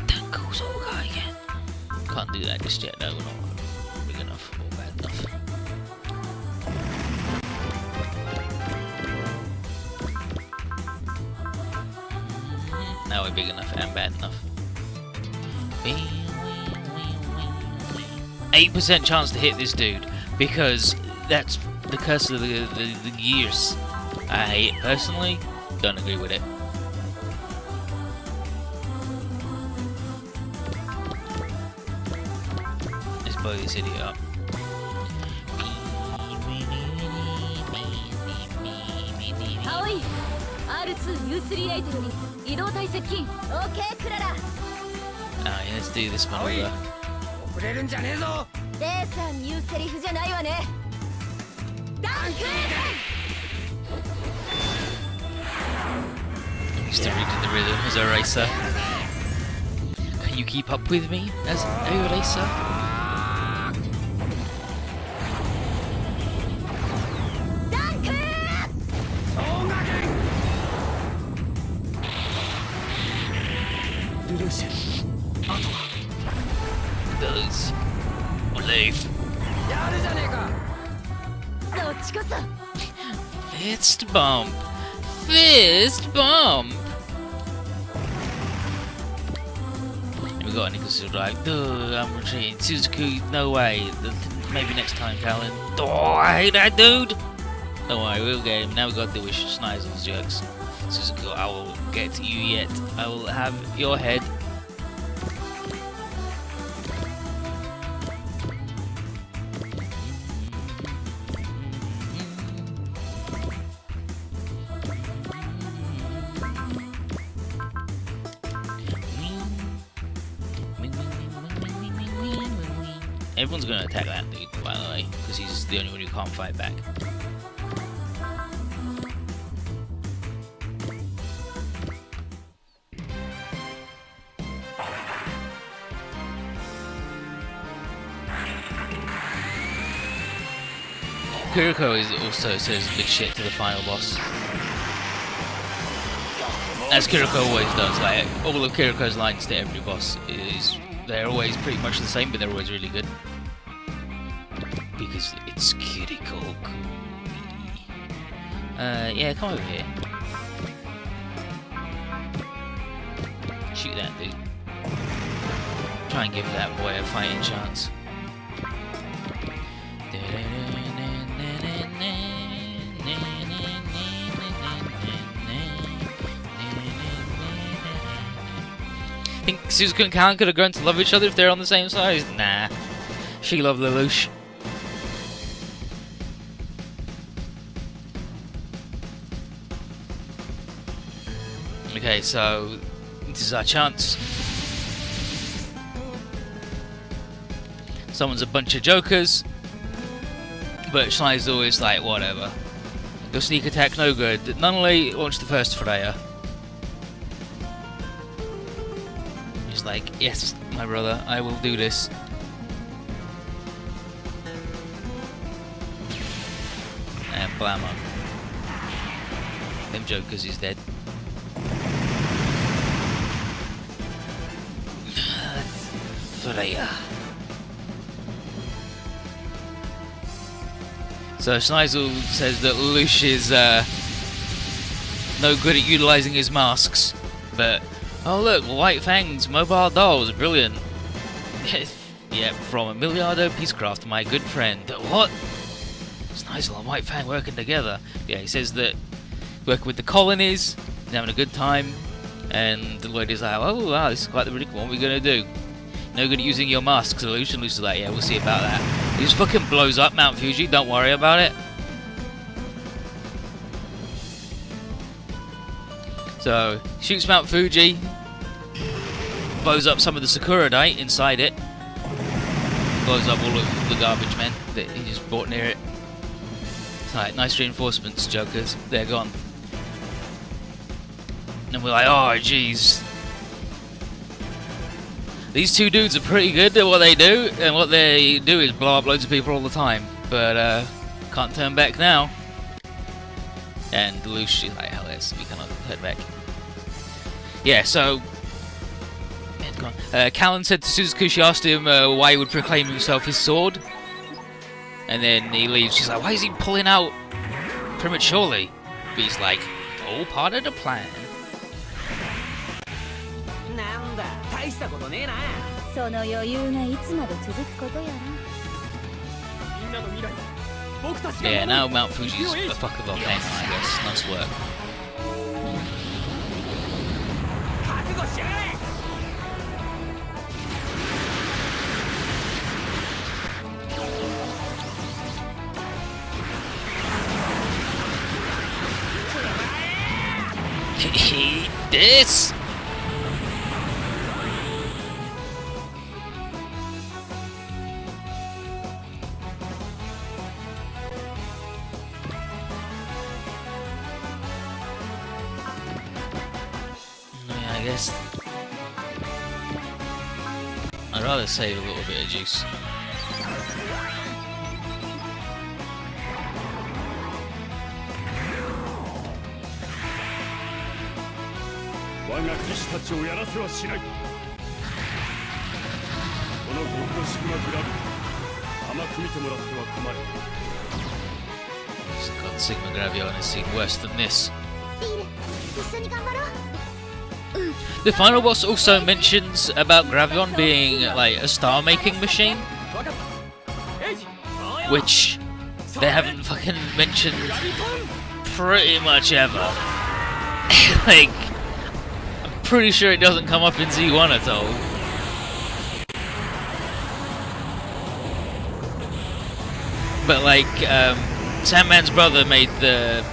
Tankles all guy again. Can't do that just yet. No, we're not big enough or bad enough. Now we're big enough and bad enough. 8% chance to hit this dude because that's the curse of the years. I hate it personally. Don't agree with it. Let's blow this idiot up. Aoi, R2U38 より移動体接近。オーケー、クララ。Alright, let's do this one over. 遅れるんじゃねえぞ。レーサーに言うセリフじゃないわね。ダンク。 Used to read the rhythm as a racer. Can you keep up with me as a racer? Those will leave. やるじゃねえか。そっちこそ。 Fist bump. Fist bump. We got Nicholas who's like, dude, I'm retreating. Suzuki, no way. Maybe next time, Callan. Oh, I hate that dude. Don't worry, we'll get him. Now we got to deal with Schnizel's jokes. Suzuki, I will get to you yet. I will have your head. Everyone's going to attack that dude, by the way, because he's the only one who can't fight back. Kuriko is also says good shit to the final boss. As Kuriko always does, like all of Kuriko's lines to every boss they're always pretty much the same, but they're always really good. Because it's Kiriko. Yeah, come over here. Shoot that dude. Try and give that boy a fighting chance. Think Suzuki and Callan could have grown to love each other if they're on the same size? Nah. She loved Lelouch. Okay, so this is our chance. Someone's a bunch of jokers, but Schneid's is like, whatever. Your sneak attack no good. Nunley launched the first Freya. He's like, yes, my brother, I will do this. And blammo. Them jokers is dead. Freya. So Schneisel says that Lelouch is no good at utilising his masks, but oh look, White Fang's mobile dolls, brilliant. Yep, from Miliardo Peacecraft, my good friend. What? It's Nizel and White Fang working together. Yeah, he says that working with the colonies, he's having a good time, and the lady's like, oh wow, this is quite the ridiculous. What are we gonna do? No good at using your mask solution. Lucy's like, yeah, we'll see about that. He just fucking blows up Mount Fuji, don't worry about it. So, shoots Mount Fuji, blows up some of the Sakuradite inside it, blows up all of the garbage men that he just brought near it. Right, nice reinforcements, Jokers. They're gone. And we're like, oh jeez. These two dudes are pretty good at what they do, and what they do is blow up loads of people all the time. But can't turn back now. And Deluxe, she's like, hell yes, we cannot turn back. Yeah, so Callan said to Suzuku, she asked him why he would proclaim himself his sword. And then he leaves. She's like, why is he pulling out prematurely? But he's like, all part of the plan. Yeah, now Mount Fuji's a fucking volcano, I guess. Nice work. This. Yeah, I guess I'd rather save a little bit of juice. God, Sigma Gravion has seen worse than this. The final boss also mentions about Gravion being like a star-making machine, which they haven't fucking mentioned pretty much ever. Like, I'm pretty sure it doesn't come up in Z1 at all. But like, Sandman's brother made the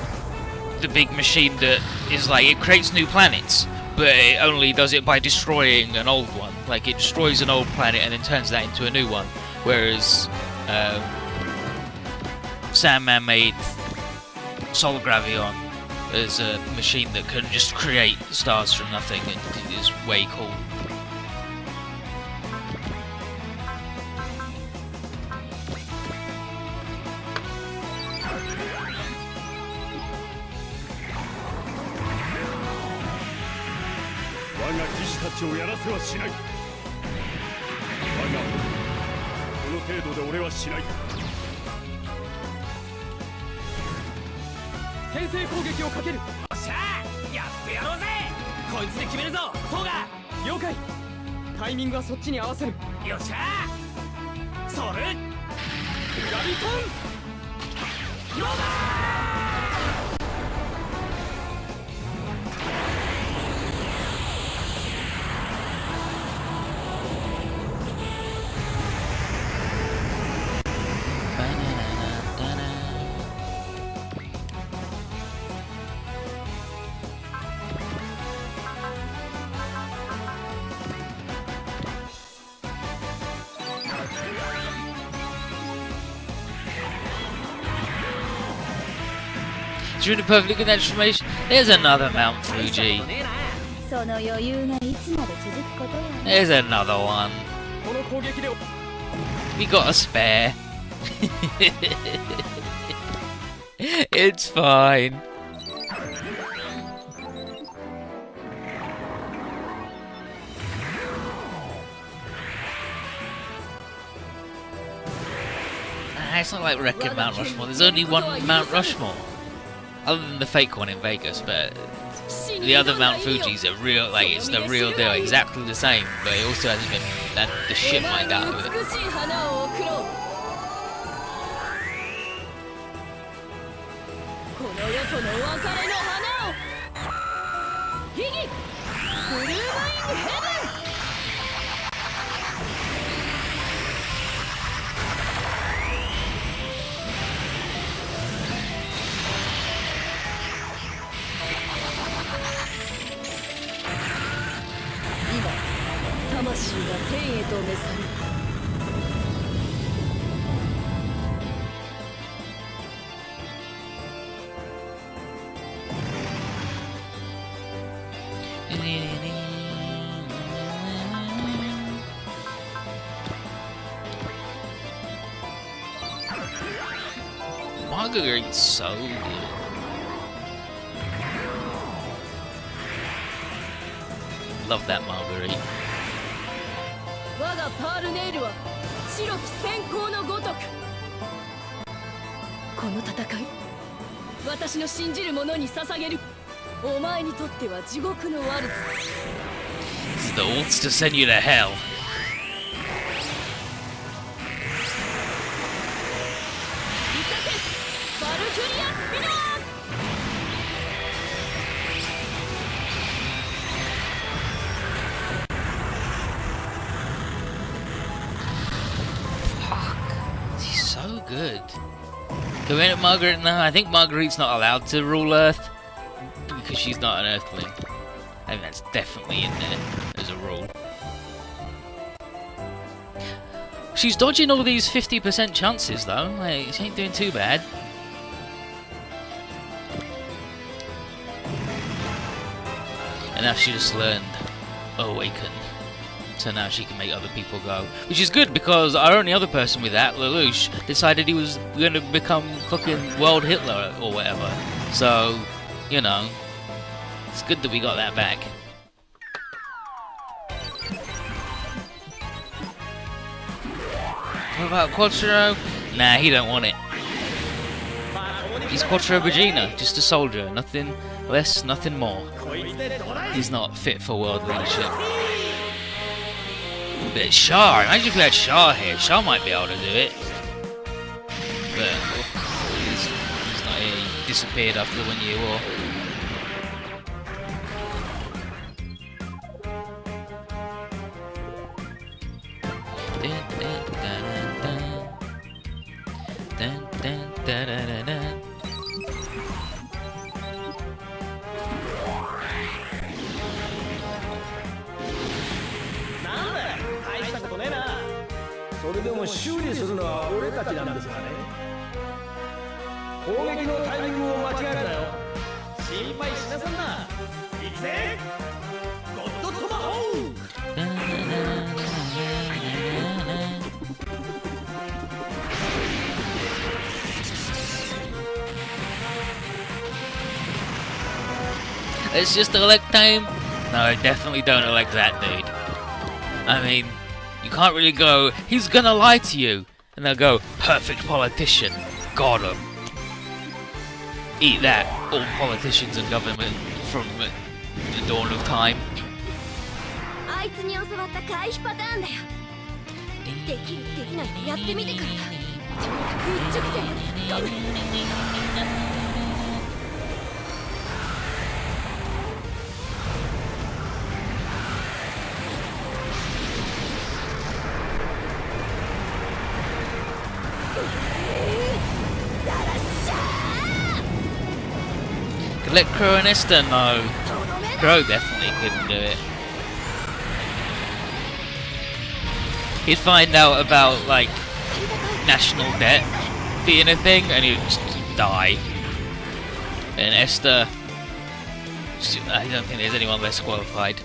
big machine that is like, it creates new planets, but it only does it by destroying an old one. Like, it destroys an old planet and then turns that into a new one. Whereas Sandman made Solar Gravion as a machine that can just create stars from nothing, and it is way cool. During the perfectly good transformation, there's another Mount Fuji. There's another one. We got a spare. It's fine. It's not like Requiem Mount Rushmore. There's only one Mount Rushmore. Other than the fake one in Vegas, but the other Mount Fuji's a real, like, it's the real deal, exactly the same, but it also hasn't been that the shit might out of it. 美しい花を贈ろう。この世との別れの花を。ヒギブルームイングヘブン。今魂が天へと召される。Marguerite's so good. Love that Marguerite. 我がパールネイルは白き閃光のごとく。この戦い、私の信じる者に捧げる。お前にとっては地獄のワルツ。 It's the waltz to send you to hell. リサテスバルキュリアスピナー。She's so good. Can we end Margaret now? I think Marguerite's not allowed to rule Earth because she's not an Earthling. I think that's definitely in there as a rule. She's dodging all these 50% chances though. Like, she ain't doing too bad. And now she just learned Awaken. So now she can make other people go. Which is good because our only other person with that, Lelouch, decided he was going to become fucking World Hitler or whatever. So, you know, it's good that we got that back. What about Quattro? Nah, he don't want it. He's Quattro Regina, just a soldier. Nothing less, nothing more. He's not fit for world leadership. But Shah, imagine if we had Shah here. Shah might be able to do it. But he's not here. He disappeared after the 1 year war. Let's just elect him. No, definitely don't elect that dude. I mean, you can't really go, he's gonna lie to you. And they'll go, perfect politician. Got him. Eat that, all politicians and government from the dawn of time. あいつに教わった回避パターンだよ。できるできないでやってみてからだ。とにかく一直線で突っ込む。Let Crow and Esther know. Crow definitely couldn't do it. He'd find out about, like, national debt being a thing and he'd just die. And Esther, I don't think there's anyone less qualified.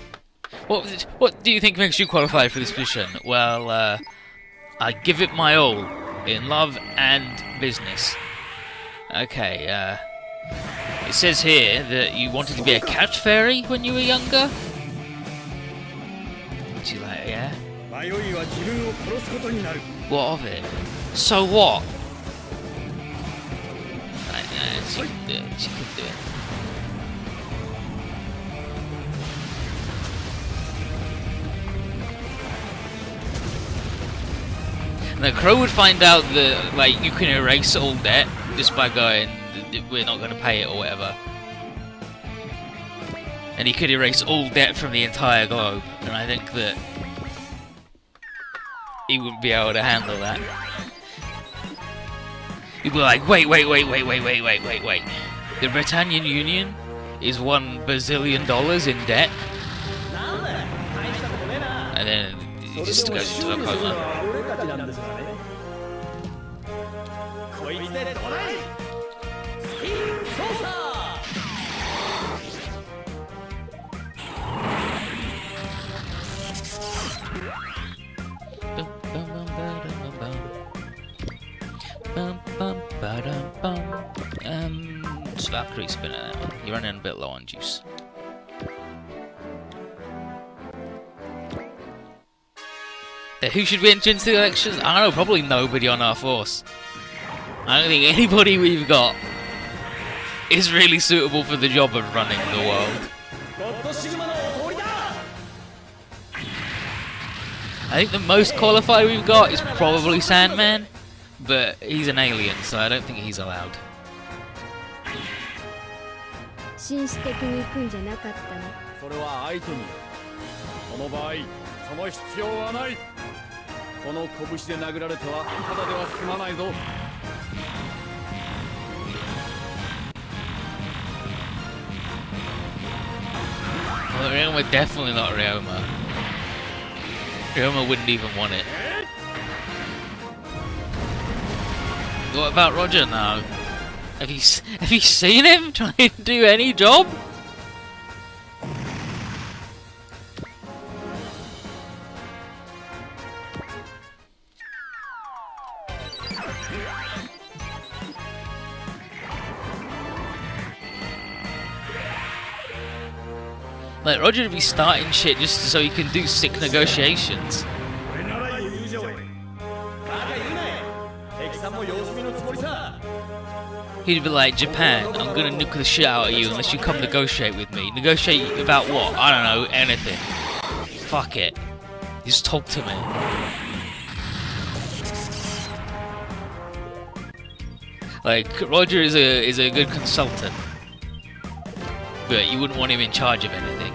What do you think makes you qualified for this position? Well, I give it my all in love and business. Okay, it says here that you wanted to be a cat fairy when you were younger. She's like, yeah. What of it? So what? She could do it. She could do it. Now Crow would find out that like you can erase all debt just by going, we're not going to pay it or whatever. And he could erase all debt from the entire globe, and I think that he wouldn't be able to handle that. He'd be like, wait. The Britannian Union is $1 bazillion in debt? And then he just goes into a coma. Valkyrie spinner. You're running a bit low on juice. Who should be entered into the elections? I don't know, probably nobody on our force. I don't think anybody we've got is really suitable for the job of running the world. I think the most qualified we've got is probably Sandman, but he's an alien, so I don't think he's allowed. 紳士的に行くんじゃなかったの。それは相手に。この場合、その必要はない。この拳で殴られてはただでは済まないぞ。Well, Ryoma definitely not Ryoma. Ryoma wouldn't even want it. What about Roger now? Have you seen him trying to do any job? Like Roger to be starting shit just so he can do sick negotiations. He'd be like, Japan, I'm gonna nuke the shit out of you unless you come negotiate with me. Negotiate about what? I don't know, anything. Fuck it. Just talk to me. Like, Roger is a good consultant. But you wouldn't want him in charge of anything.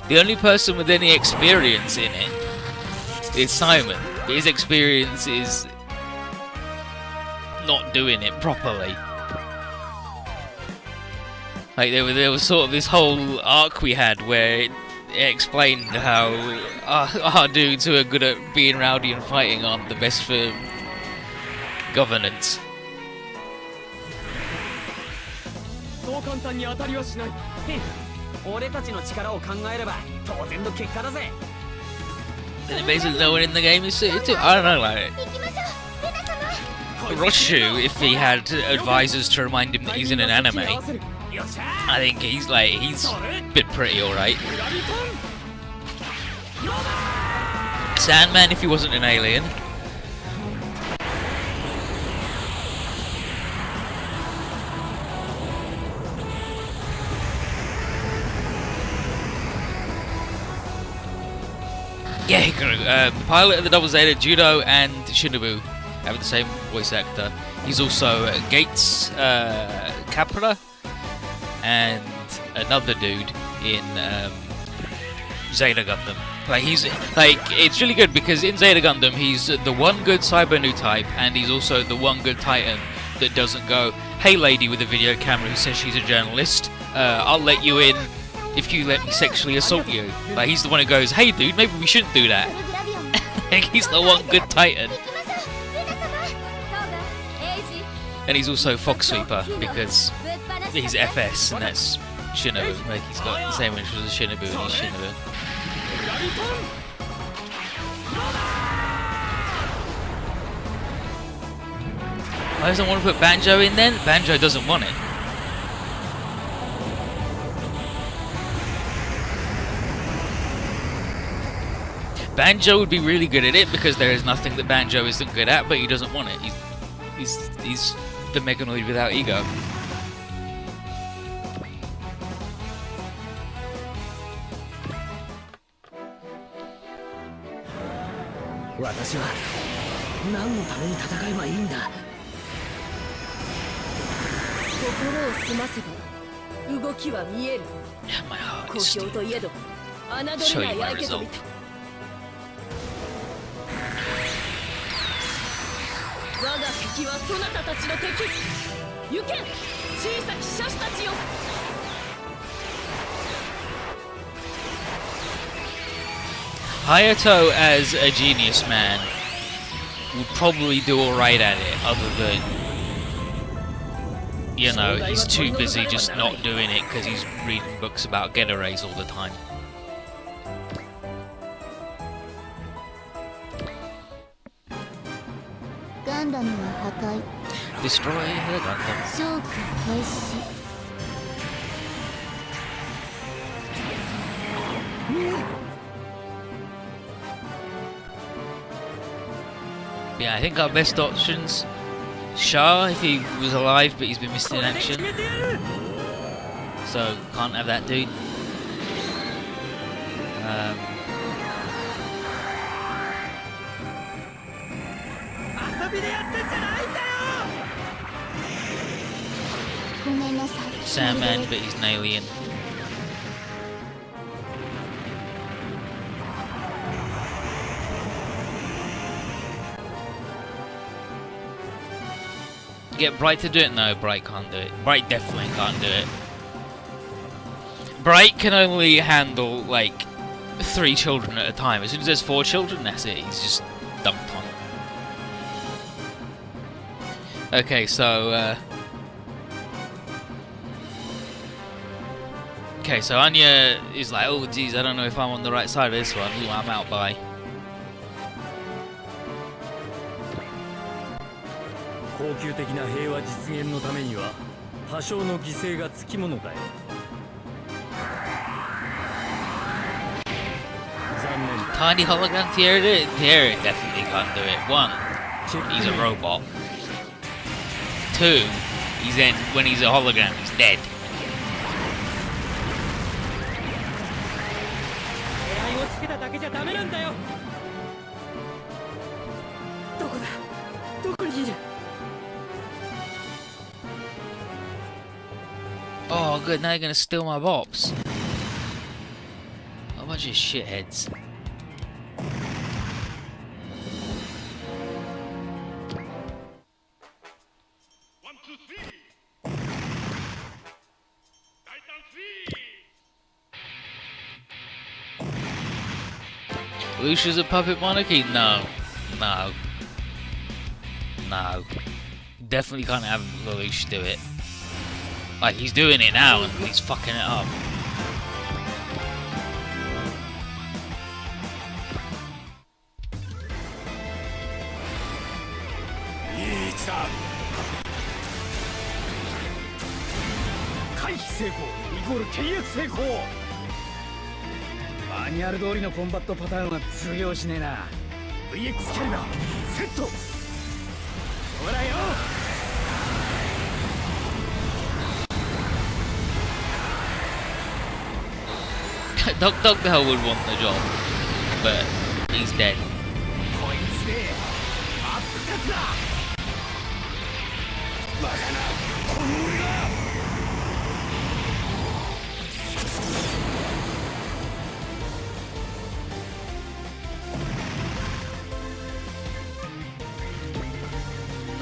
The only person with any experience in it is Simon. His experience is not doing it properly. Like there was sort of this whole arc we had where it explained how our dudes who are good at being rowdy and fighting aren't the best for governance. And basically no one in the game is suited to. I don't know, like Roshu, if he had advisors to remind him that he's in an anime, I think he's a bit pretty alright. Sandman if he wasn't an alien. Yeah, the pilot of the Double Zeta, Judo and Shinobu have the same voice actor. He's also Gates Capra and another dude in Zeta Gundam. It's really good because in Zeta Gundam he's the one good Cyber new type and he's also the one good Titan that doesn't go, hey lady with a video camera who says she's a journalist, I'll let you in if you let me sexually assault you. Like, he's the one who goes, hey dude, maybe we shouldn't do that. Like, he's the one good Titan. And he's also Fox Sweeper, because he's FS, and that's Shinobu. Like, he's got the same initials as Shinobu, and he's Shinobu. Why doesn't want to put Banjo in then? Banjo doesn't want it. Banjo would be really good at it because there is nothing that Banjo isn't good at, but he doesn't want it. He's the Meganoid without ego. 私は何のために戦えばいいんだ。心を澄ませば動きは見える。 My heart 故 is 郷といえど侮れない相手と見た。我が敵はそなたたちの敵。行け、小さき射手たちよ。 Hayato as a genius man would probably do alright at it, other than, you know, he's too busy just not doing it because he's reading books about getaways all the time. Destroy the Gundam. Yeah, I think our best options, Shah if he was alive, but he's been missing in action, so can't have that dude. Sandman, but he's an alien. Get Bright to do it? No, Bright can't do it. Bright definitely can't do it. Bright can only handle, like, 3 children at a time. As soon as there's 4 children, that's it. He's just dumped on. Okay, so, okay, so Anya is like, oh geez, I don't know if I'm on the right side of this one. Ooh, I'm out by. 恒久的な平和実現のためには多少の犠牲がつきものだよ。残念。 Tiny hologram Tiara definitely can't do it. 1, he's a robot. 2, he's then when he's a hologram, he's dead. 狙いをつけただけじゃダメなんだよ。どこだ？どこにいる？ Oh, good, now you're gonna steal my bops. A bunch of shitheads. Lucia's a puppet monarchy? No. No. No. Definitely can't have Lelouch do it. Like, he's doing it now and he's fucking it up. Success! マニュアル通りのコンバットパターンは通用しねえな。VX キャリバーセット。ほらよ。 Doc Bell would want the job, but he's dead.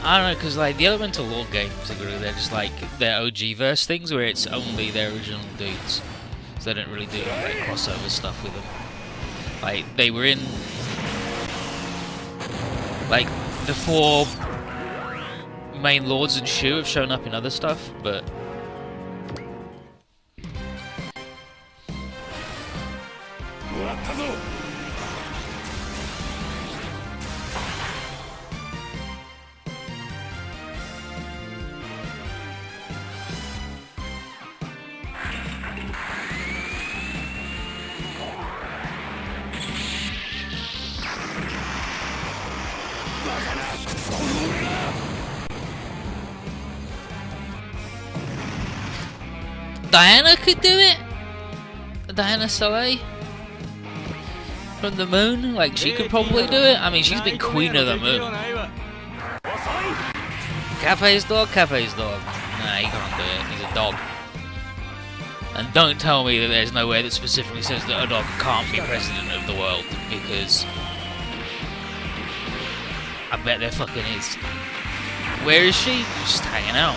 I don't know, because like the Elemental Lore games are good. They're just like their OG verse things where it's only their original dudes. So they don't really do like crossover stuff with them. Like they were in like the 4 main lords and Shu have shown up in other stuff, but Diana could do it. Diana Soleil from the moon, like she could probably do it. I mean, she's been queen of the moon. Cafe's dog. Nah, he can't do it. He's a dog. And don't tell me that there's no way that specifically says that a dog can't be president of the world, because I bet there fucking is. Where is she? Just hanging out.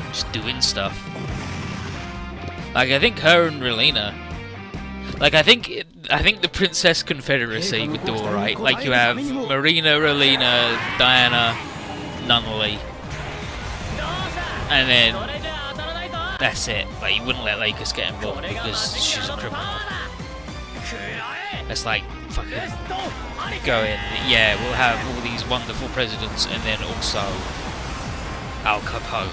Just doing stuff. Like, I think her and Relina. Like, I think the Princess Confederacy would do alright. Like, you have Marina, Relina, Diana, Nunnally. And then that's it. Like, you wouldn't let Lakers get involved because she's a criminal. That's like fucking going. Yeah, we'll have all these wonderful presidents, and then also Al Capone.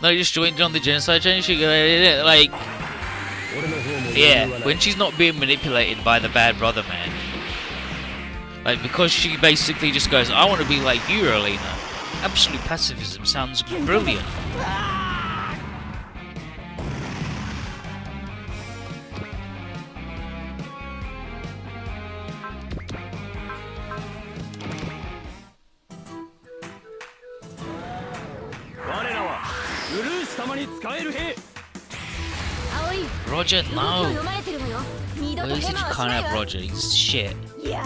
No, you just joined on the genocide challenge. Like, yeah, when she's not being manipulated by the bad brother man. Like, because she basically just goes, I want to be like you, Erlina. Absolute pacifism sounds brilliant. Roger, no. Where is it? You can't have Roger, he's shit. Roger.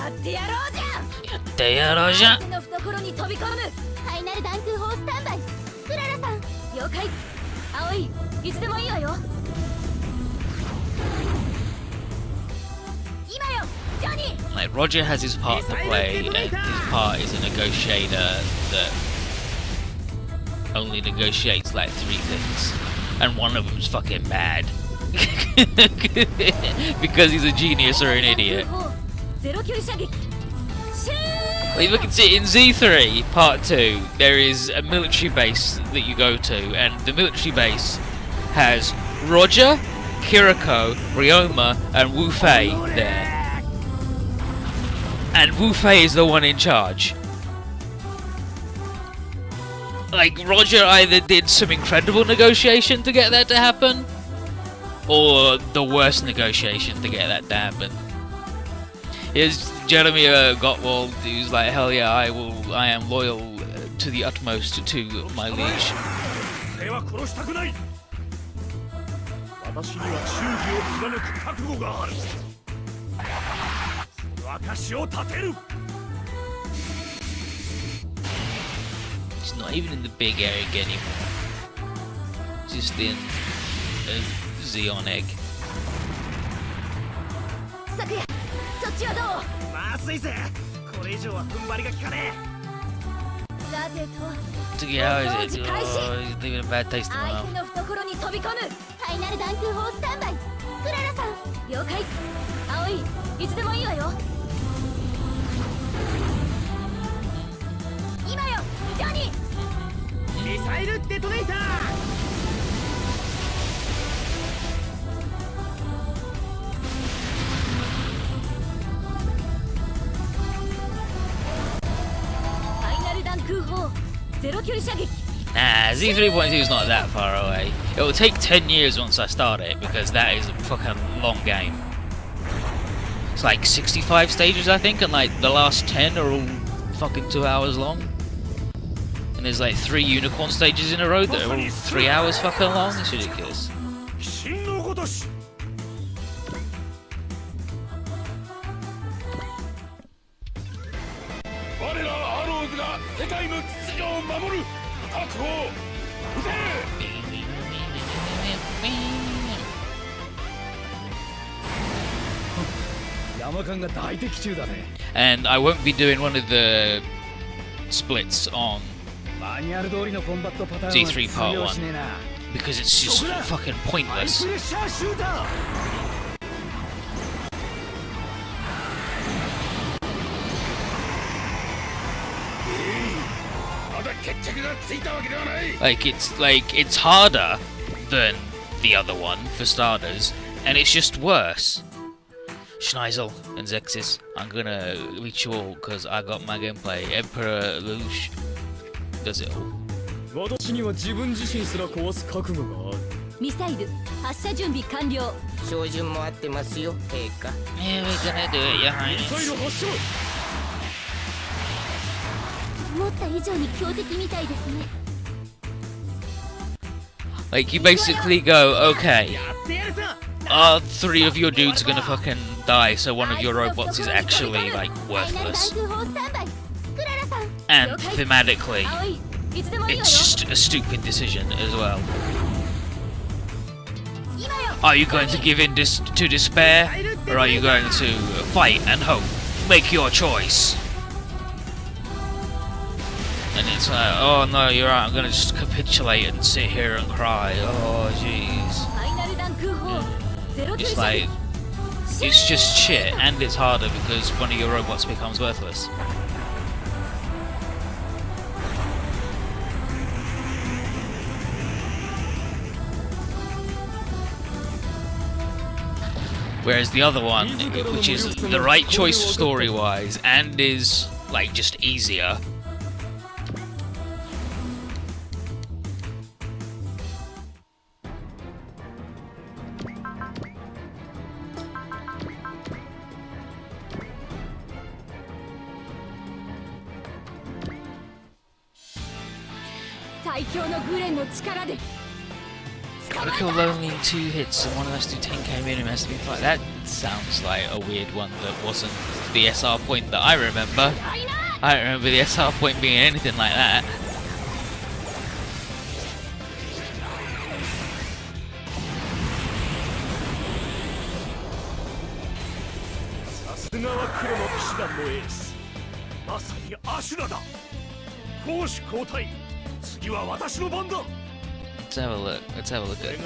Like, Roger has his part to play, and his part is a negotiator that only negotiates like 3 things, and one of them's fucking bad. Because he's a genius or an idiot. Like, look at it in Z3 Part 2, there is a military base that you go to, and the military base has Roger, Kiriko, Ryoma, and Wu Fei there. And Wu Fei is the one in charge. Like, Roger either did some incredible negotiation to get that to happen, or the worst negotiation to get that to happen. Here's Jeremy Gottwald, who's like, hell yeah, I am loyal to the utmost to my liege. He's not even in the big area anymore. Just in a Xeon egg. Yeah, how is it? Oh, he's leaving a bad taste in my mouth. Nah, Z3.2 is not that far away. It will take 10 years once I start it, because that is a fucking long game. It's like 65 stages, I think, and like the last 10 are all fucking 2 hours long. And there's like 3 unicorn stages in a row that are all 3 hours fucking long. It's ridiculous. And I won't be doing one of the splits on Z3 Part 1 because it's just fucking pointless. Like it's harder than the other one for starters, and it's just worse. Schneisel and Zexis, I'm gonna reach you all because I got my gameplay. Emperor Lush does it all. 私には自分自身すら壊す覚悟がある。ミサイル発射準備完了。照準も合ってますよ、陛下。Yeah, we're gonna do it, Your Highness. ミサイル発射。思った以上に強敵みたいですね。Like you basically go, okay, three of your dudes are gonna fucking die, so one of your robots is actually like worthless. And thematically, it's just a stupid decision as well. Are you going to give in to despair, or are you going to fight and hope? Make your choice. And it's like, oh no, you're right, I'm gonna just capitulate and sit here and cry. Oh jeez. It's like, it's just shit, and it's harder because one of your robots becomes worthless. Whereas the other one, which is the right choice story-wise, and is, like, just easier. Gotta kill Lonely in 2 hits and one of us do 10k minimum has to be fight. That sounds like a weird one that wasn't the SR point that I remember. I don't remember the SR point being anything like that. Let's have a look. Let's have a look at it.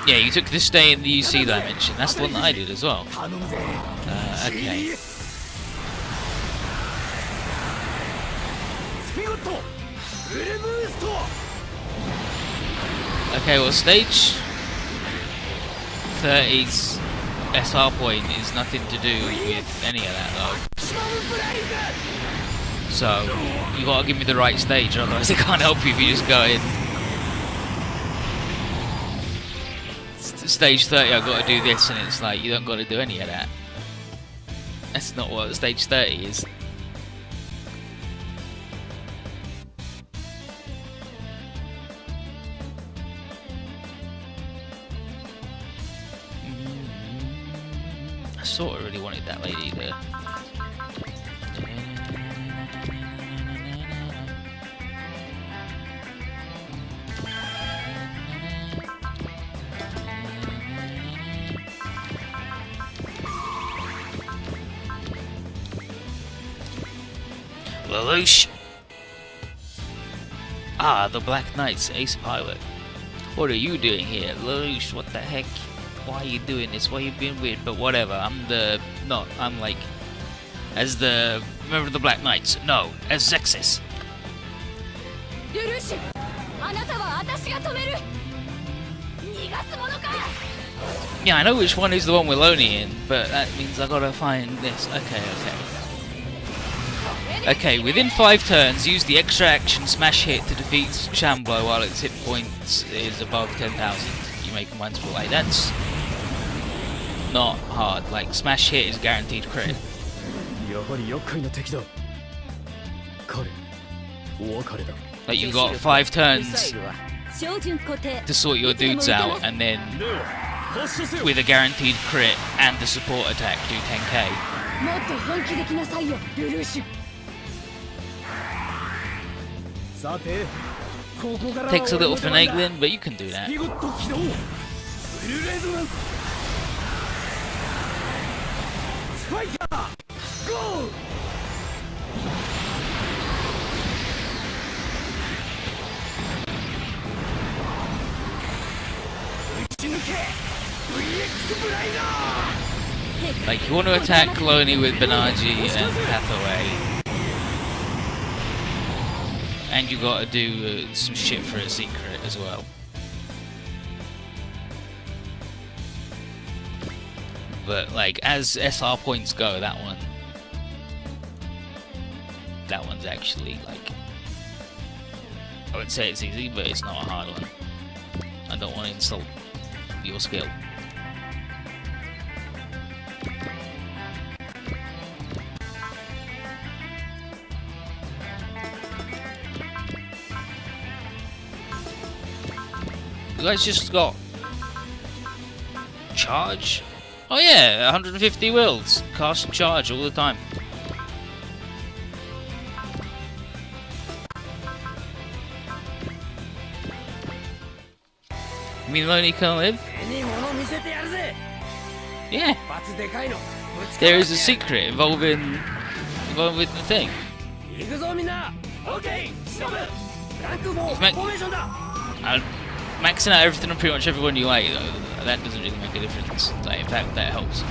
Yeah, you took this stay in the UC dimension. That's the one that I did as well. Okay. Okay, well, stage 30's SR point is nothing to do with any of that, though. So, you gotta give me the right stage, otherwise I can't help you if you just go in. Stage 30, I've got to do this, and it's like, you don't got to do any of that. That's not what stage 30 is. I sort of really wanted that lady there. Lelouch! Ah, the Black Knight's ace pilot. What are you doing here? Lelouch, what the heck? Why are you doing this? Why are you being weird? But whatever, I'm like... As the member of the Black Knights. No, as Zexis. Yeah, I know which one is the one we're lonely in, but that means I gotta find this. Okay. Okay, within 5 turns, use the extra action smash hit to defeat Shamblo while its hit points is above 10,000. You make a multiple. Like, that's not hard. Like, smash hit is guaranteed crit. Like, you've got 5 turns to sort your dudes out, and then with a guaranteed crit and the support attack do 10k. もっと本気できなさいよルルーシュ。さてここから Takes a little finagling, but you can do that. スピゴット起動フルレゾナンススパイカーゴー打ち抜け VX ブライダー Like, you want to attack Cloney with Banaji and Hathaway. And you gotta do some shit for a secret as well. But, like, as SR points go, that one's actually, like, I would say it's easy, but it's not a hard one. I don't want to insult your skill. You guys just got charge? Oh yeah, 150 wills. Cast and charge all the time. You mean Loney can live? Yeah. There is a secret involved with the thing. Maxing out everything on pretty much everyone you like, though, that doesn't really make a difference. Like, in fact, that helps.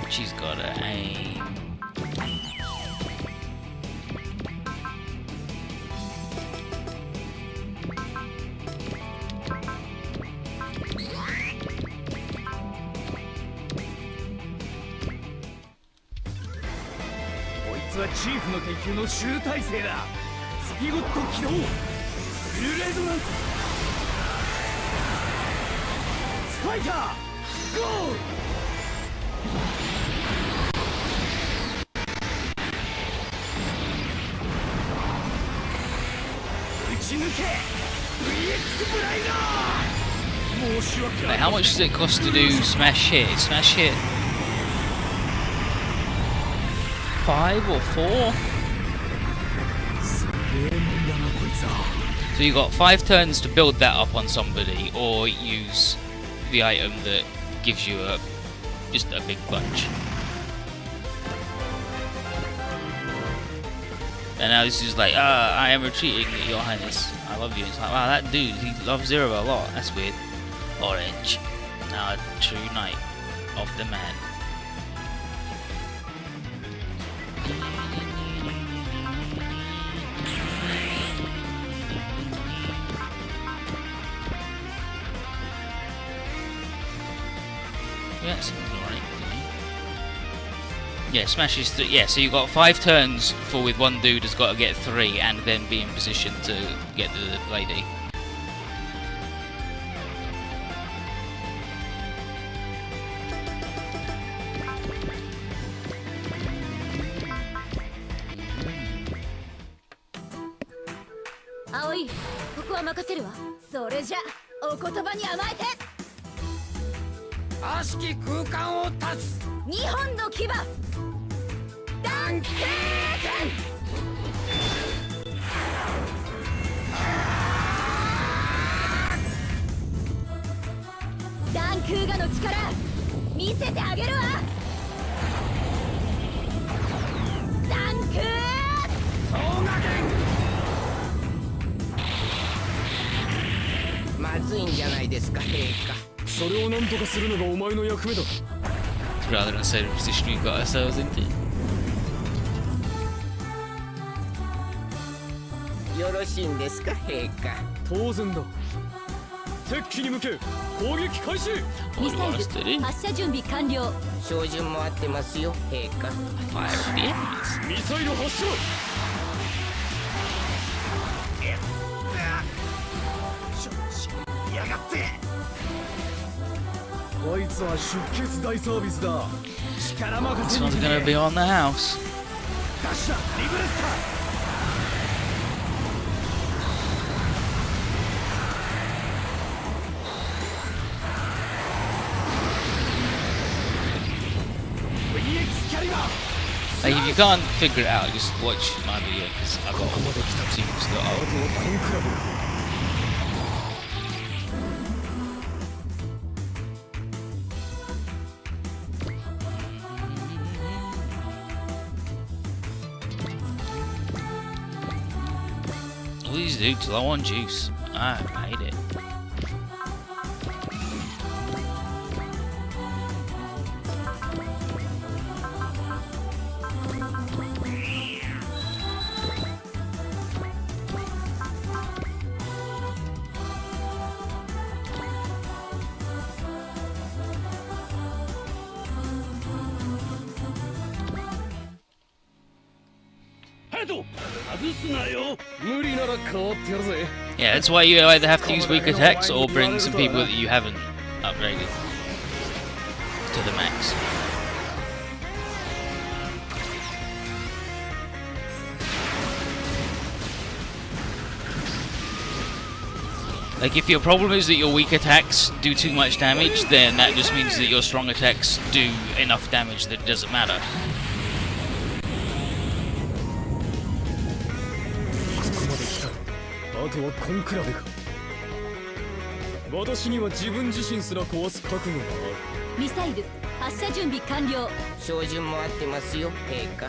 She's gotta aim. Chief の研究の集大成だ。スピゴット起動。フルレゾナンス。スパイカー。ゴー。打ち抜け。VX ブライダー。申し訳ない。 Like, how much does it cost to do smash hit? Smash hit 5 or 4? So you got 5 turns to build that up on somebody, or use the item that gives you just a big bunch. And now this is like, I am retreating, Your Highness. I love you. It's like, wow, that dude, he loves Zero a lot. That's weird. Orange. Now a true knight of the man. Yeah, seems alright to me. Yeah, smash is yeah, so you got 5 turns for with one dude has got to get 3 and then be in position to get the lady. Aoi, ここは任せるわ。それじゃ、お言葉に甘えて。悪しき空間を断つ2本の牙。断経剣。断空河の力、見せてあげるわ。断空。総賀剣魔まずいんじゃないですか陛下。それを何とかするのがお前の役目だ。 Rather than say the position we've got ourselves into. よろしいんですか陛下。当然だ。敵機に向け攻撃開始。ミサイル発射準備完了。照準も合ってますよ陛下。 Fire at the enemies. ミサイル発射。やがって。こいつは出血大サービスだ。力任 This せに one's gonna be on the house. 出したリブレスター。 Like, if you can't figure it out, just watch my video because I've got two stuff. All these dudes low on juice. I hate it. Yeah, that's why you either have to use weak attacks or bring some people that you haven't upgraded to the max. Like, if your problem is that your weak attacks do too much damage, then that just means that your strong attacks do enough damage that it doesn't matter. あとはコンクラベか。私には自分自身すら壊す覚悟がある。ミサイル発射準備完了。照準も合ってますよ陛下。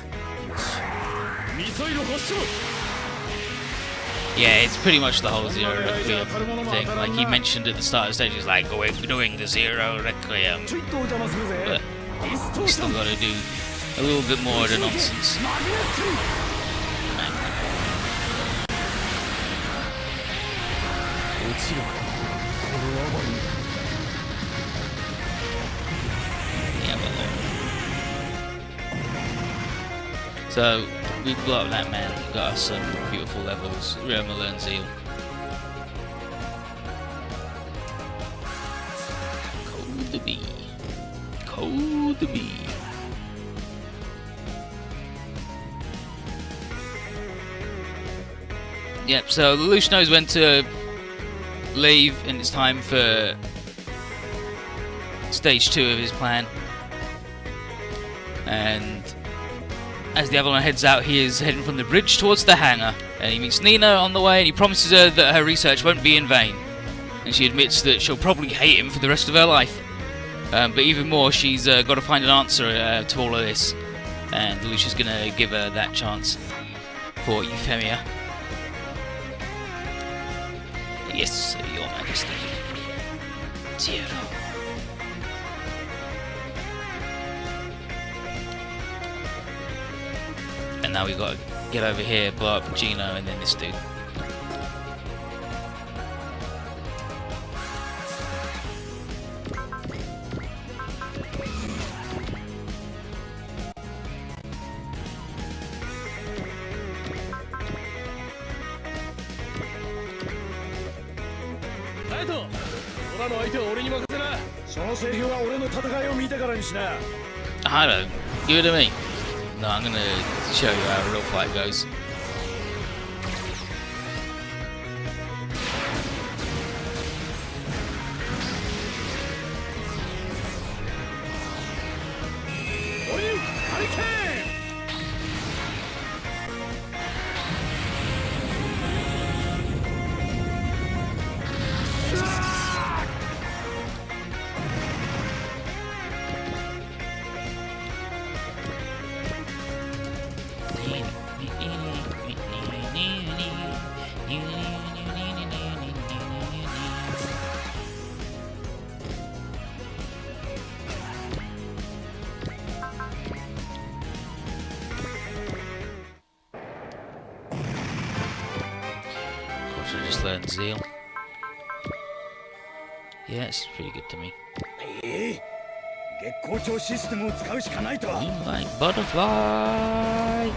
ミサイル発射。 Yeah, it's pretty much the whole Zero Requiem thing. Like, he mentioned at the start of the stage, he's like, we're doing the Zero Requiem. But we still gotta do a little bit more of the nonsense. Yeah, well, so we blew up that man, got us some beautiful levels, Remel and Zeal. Code the bee. Code the bee. Yep, so Lelouch knows when to leave, and it's time for stage 2 of his plan. And as the Avalon heads out, he is heading from the bridge towards the hangar, and he meets Nina on the way, and he promises her that her research won't be in vain. And she admits that she'll probably hate him for the rest of her life. But even more, she's got to find an answer to all of this, and Lelouch is going to give her that chance for Euphemia. Yes, Your Majesty. Zero. And now we got to get over here, blow up Gino, and then this dude. I don't. Give it to me. No, I'm gonna show you how a real fight goes. learn Zeal. Yeah, it's pretty good to me. 月光町システムを使うしかないと。 Moonlight Butterfly!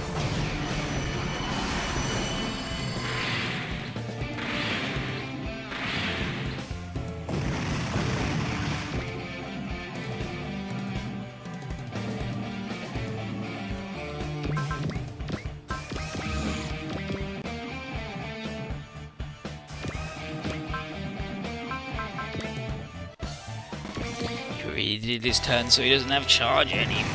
He did this turn so he doesn't have charge anymore.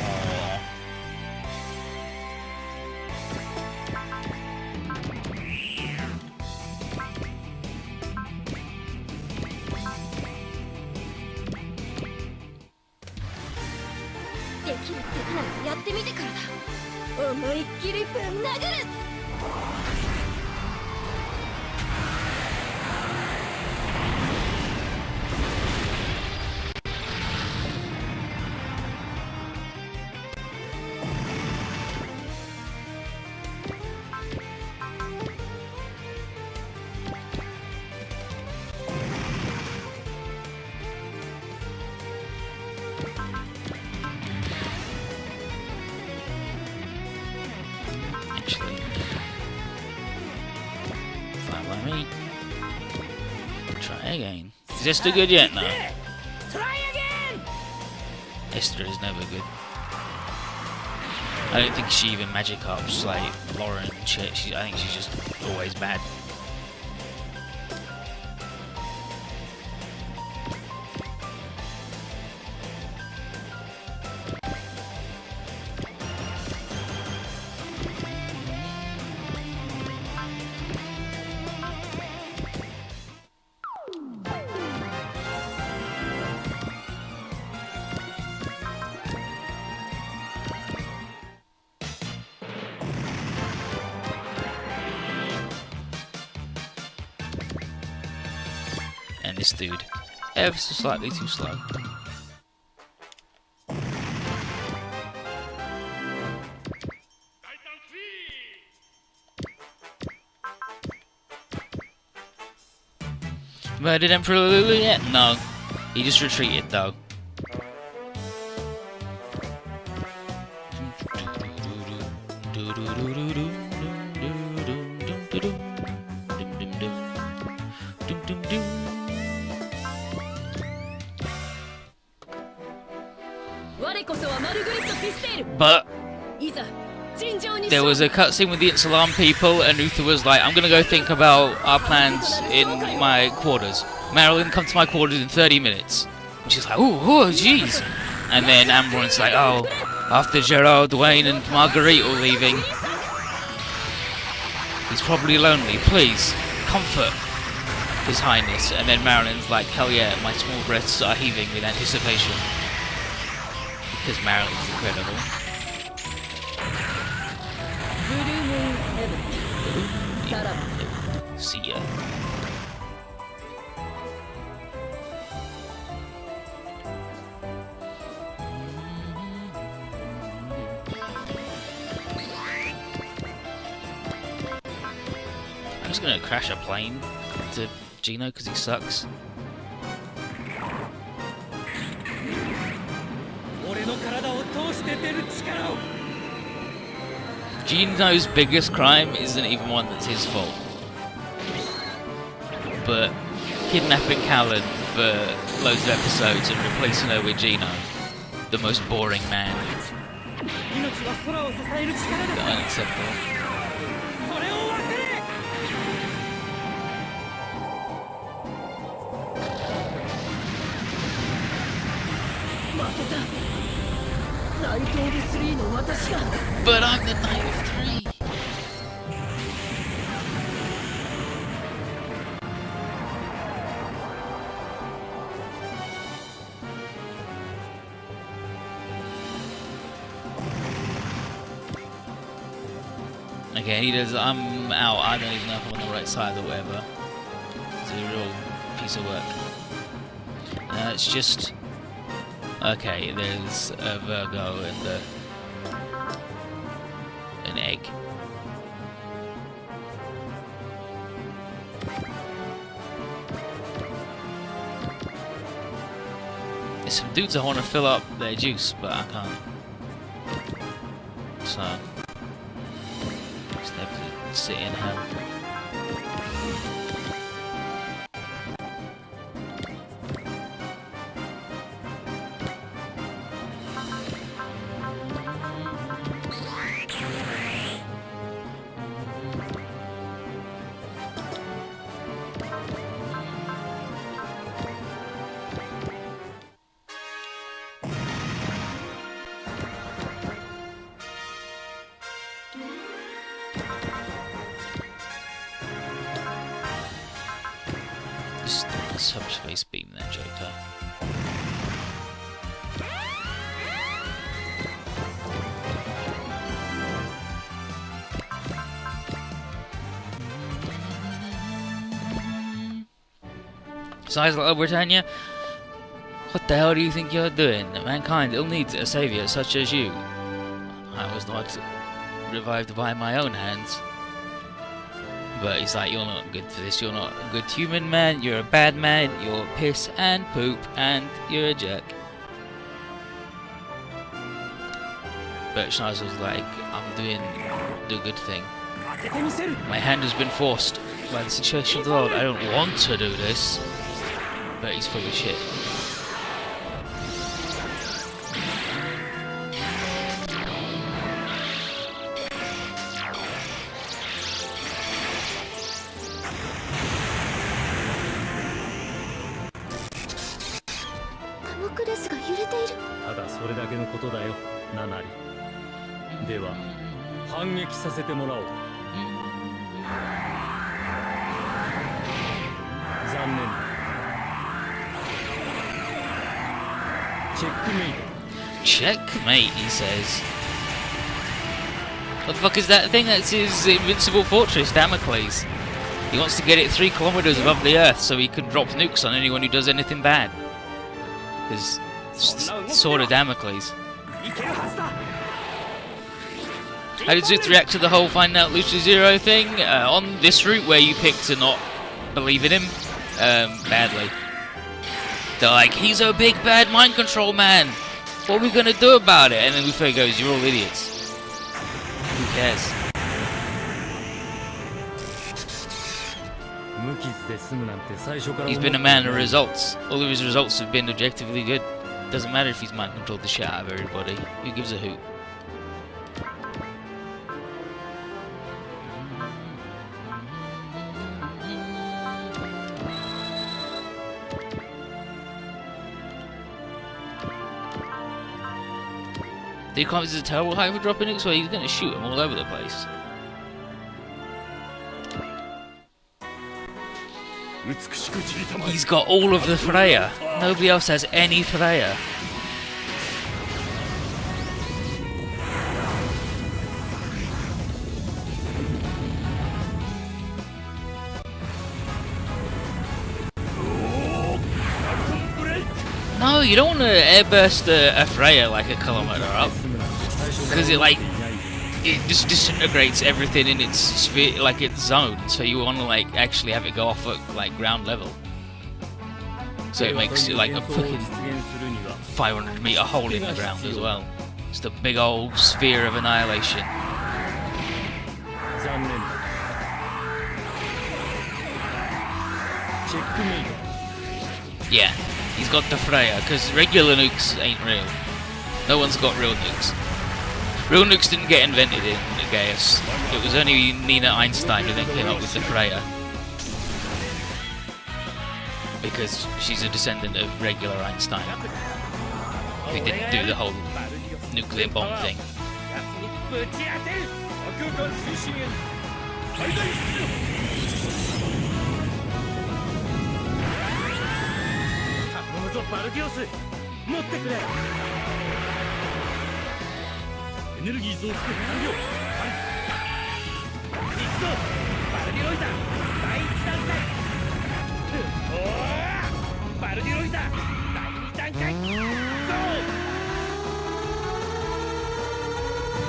Actually, fine by me. Try again. Is Esther good yet? No. Esther is never good. I don't think she even magic ups like Lauren and shit. I think she's just always bad. And this dude, ever so slightly too slow. Murdered Emperor Lulu yet? No. He just retreated though. But there was a cutscene with the Insulan people, and Uther was like, I'm gonna go think about our plans in my quarters. Marilyn, come to my quarters in 30 minutes. And she's like, oh, jeez. And then Ambron's like, oh, after Gerard, Dwayne, and Marguerite all leaving, he's probably lonely. Please, comfort His Highness. And then Marilyn's like, hell yeah, my small breaths are heaving with anticipation. Because Marilyn's incredible. See ya. I'm just gonna crash a plane to Gino because he sucks. Gino's biggest crime isn't even one that's his fault. But kidnapping Callan for loads of episodes and replacing her with Gino, the most boring man. Unacceptable. But I'm the Knight of Three. Okay, he does. I'm out. I don't even know if I'm on the right side or whatever. It's a real piece of work. It's just. Okay, there's a Virgo and an egg. There's some dudes I want to fill up their juice, but I can't. So, just have to sit in hell. Subspace beam then, Joker. Size like Britannia? What the hell do you think you're doing? Mankind ill needs a savior such as you. I was not revived by my own hands. But he's like, you're not good for this, you're not a good human man, you're a bad man, you're piss and poop, and you're a jerk. But Schneider was like, I'm doing the good thing. My hand has been forced by the situation of the world. I don't want to do this. But he's full of shit. Checkmate, he says. What the fuck is that thing? That's his invincible fortress, Damocles. He wants to get it 3 kilometers above the earth so he can drop nukes on anyone who does anything bad. His sword of Damocles. How did Zuth react to the whole find out Lucia Zero thing? On this route where you picked to not believe in him? Badly. They're like, he's a big bad mind control man! What are we gonna do about it? And then Luffy goes, you're all idiots. Who cares? He's been a man of results. All of his results have been objectively good. Doesn't matter if he's mind controlled the shit out of everybody. Who gives a hoot? He comes as a terrible height for dropping nukes, so he's going to shoot him all over the place. He's got all of the Freya. Nobody else has any Freya. No, you don't want to airburst a Freya like a kilometer up, because it just disintegrates everything in its sphere, like its zone. So you want to actually have it go off at ground level. So it makes it like a fucking 500-meter hole in the ground as well. It's the big old sphere of annihilation. Yeah. He's got the Freya, because regular nukes ain't real. No one's got real nukes. Real nukes didn't get invented in Gaius. It was only Nina Einstein who then came up with the Freya. Because she's a descendant of regular Einstein, who didn't do the whole nuclear bomb thing.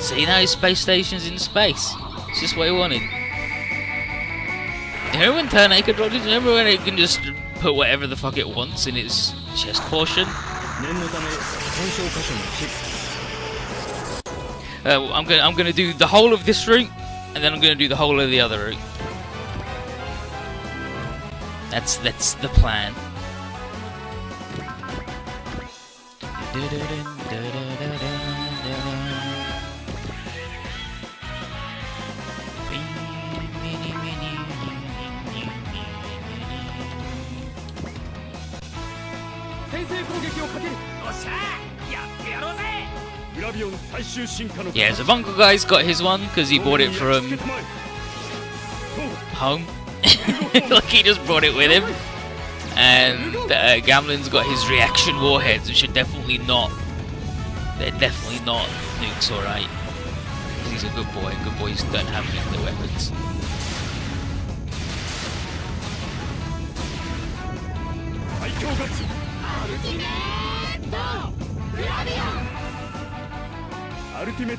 See, now his space station's in space. It's just what he wanted. Remember when Turn A could drop it? Remember when it can just put whatever the fuck it wants in its chest portion? 念のため損傷箇所もチェック。 I'm gonna do the whole of this route, and then I'm gonna do the whole of the other route. That's the plan. Yeah, so Bungle Guy's got his one because he bought it from home. Like he just brought it with him. And Gamlin's got his reaction warheads, which are definitely not. They're definitely not nukes, alright. He's a good boy. Good boys don't have nuclear weapons.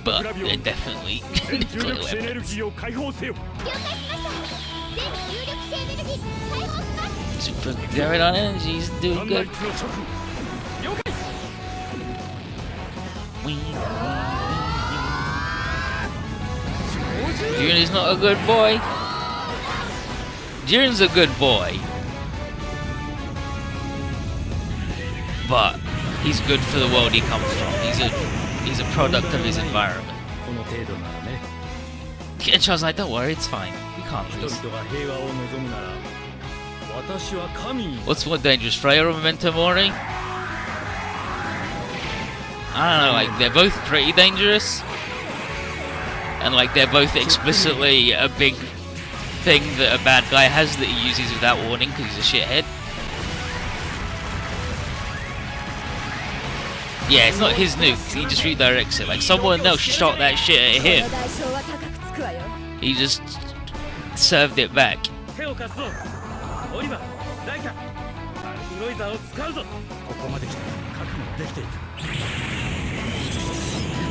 But they're definitely nuclear weapons. Super Graviton Energy's doing good. Jiren's not a good boy. Jiren's a good boy. But he's good for the world he comes from. He's a product of his environment. And Charles like, don't worry, it's fine. We can't lose. What's more dangerous, Freya or Memento Mori? I don't know, like, they're both pretty dangerous. And, like, they're both explicitly a big thing that a bad guy has that he uses without warning because he's a shithead. Yeah, it's not his nuke, he just redirects it. Like, someone else shot that shit at him. He just served it back.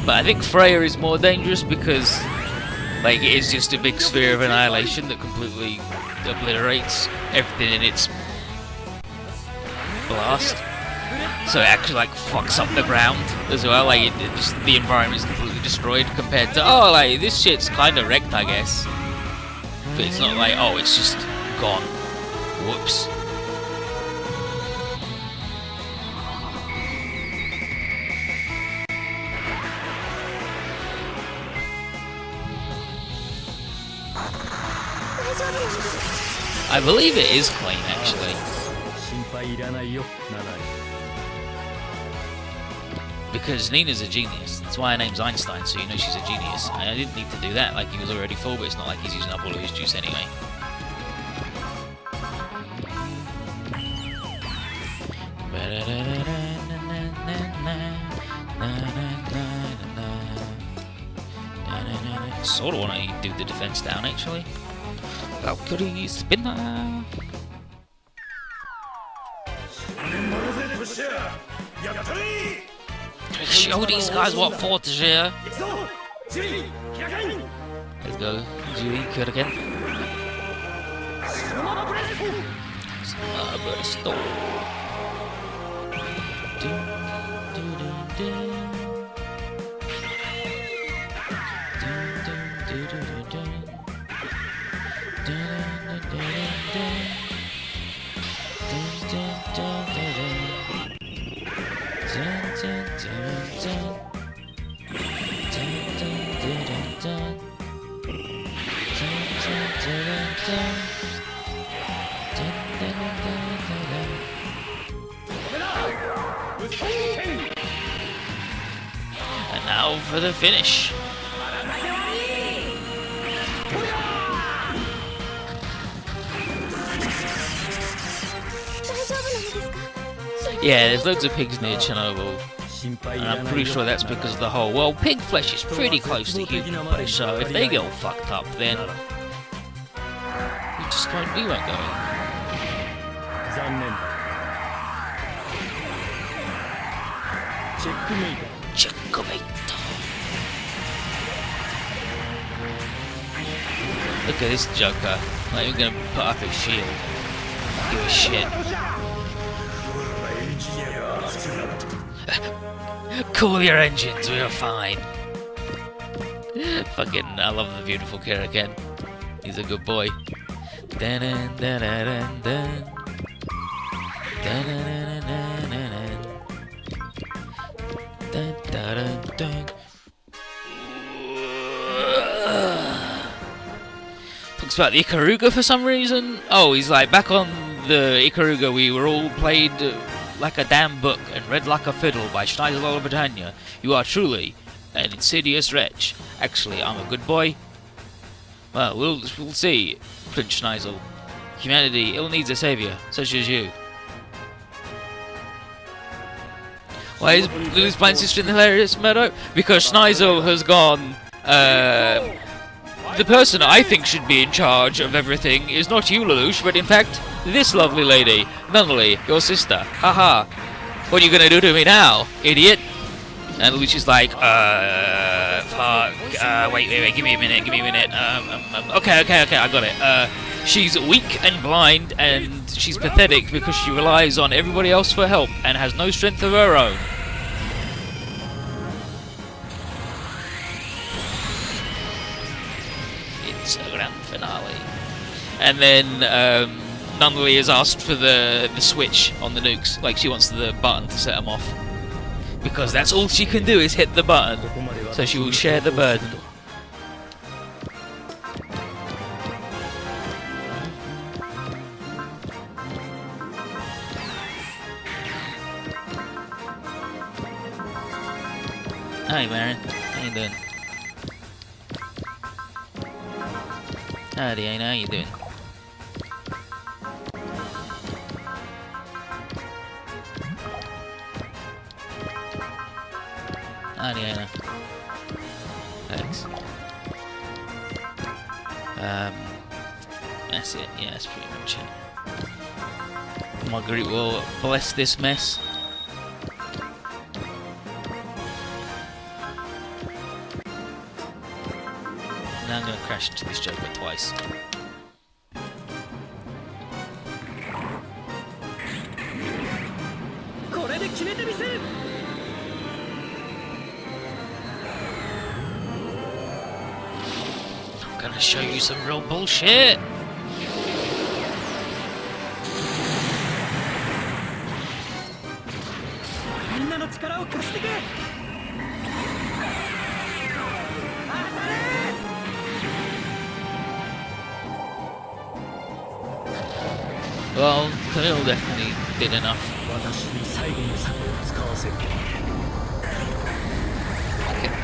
But I think Freya is more dangerous because, like, it is just a big sphere of annihilation that completely obliterates everything in its blast. So it actually, like, fucks up the ground as well. Like, it just, the environment is completely destroyed compared to, oh, like, this shit's kind of wrecked, I guess. But it's not like, oh, it's just gone. Whoops. I believe it is clean, actually. Because Nina's a genius. That's why her name's Einstein, so you know she's a genius. I didn't need to do that, like he was already full, but it's not like he's using up all of his juice anyway. Sort of want to do the defense down, actually. Valkyrie spinner. Show these guys what fought here. Let's go, Jiri Kurken. Bursto. And now for the finish. Yeah, there's loads of pigs near Chernobyl. And I'm pretty sure that's because of the whole, well, pig flesh is pretty close to human flesh, so if they get all fucked up, then we won't go in. Checkmate. Look at this Joker. Not even gonna put up his shield. Give a shit. Cool your engines, we're fine. Fucking, I love the beautiful Kira Ken. He's a good boy. Dun, dun, dun, dun, dun, dun. Dun, dun, dun, dun, dun, dun. Dun, dun, dun, dun. Talks about the Ikaruga for some reason. Oh, he's like, back on the Ikaruga we were all played like a damn book and read like a fiddle by Schneider Britannia. You are truly an insidious wretch. Actually, I'm a good boy. Well, we'll see, Prince Schneisel. Humanity ill needs a savior, such as you. Why is Lulu's blind sister in the hilarious murder? Because Schneisel has gone, the person I think should be in charge of everything is not you, Lelouch, but in fact, this lovely lady, Nunnally, your sister. Haha. What are you gonna do to me now, idiot? And Lelouch is like, fuck, wait, give me a minute, okay, I got it. She's weak and blind, and she's pathetic because she relies on everybody else for help and has no strength of her own. It's the grand finale. And then Nunnally is asked for the switch on the nukes, like she wants the button to set them off. Because that's all she can do is hit the button, so she will share the burden. Hi, Marin. How you doing? Howdy, Aina. How you doing? Howdy, Aina. Thanks. That's it. Yeah, that's pretty much it. Marguerite will bless this mess. Now I'm gonna crash into this Joker twice. I'm gonna show you some real bullshit. Well, Camille definitely did enough.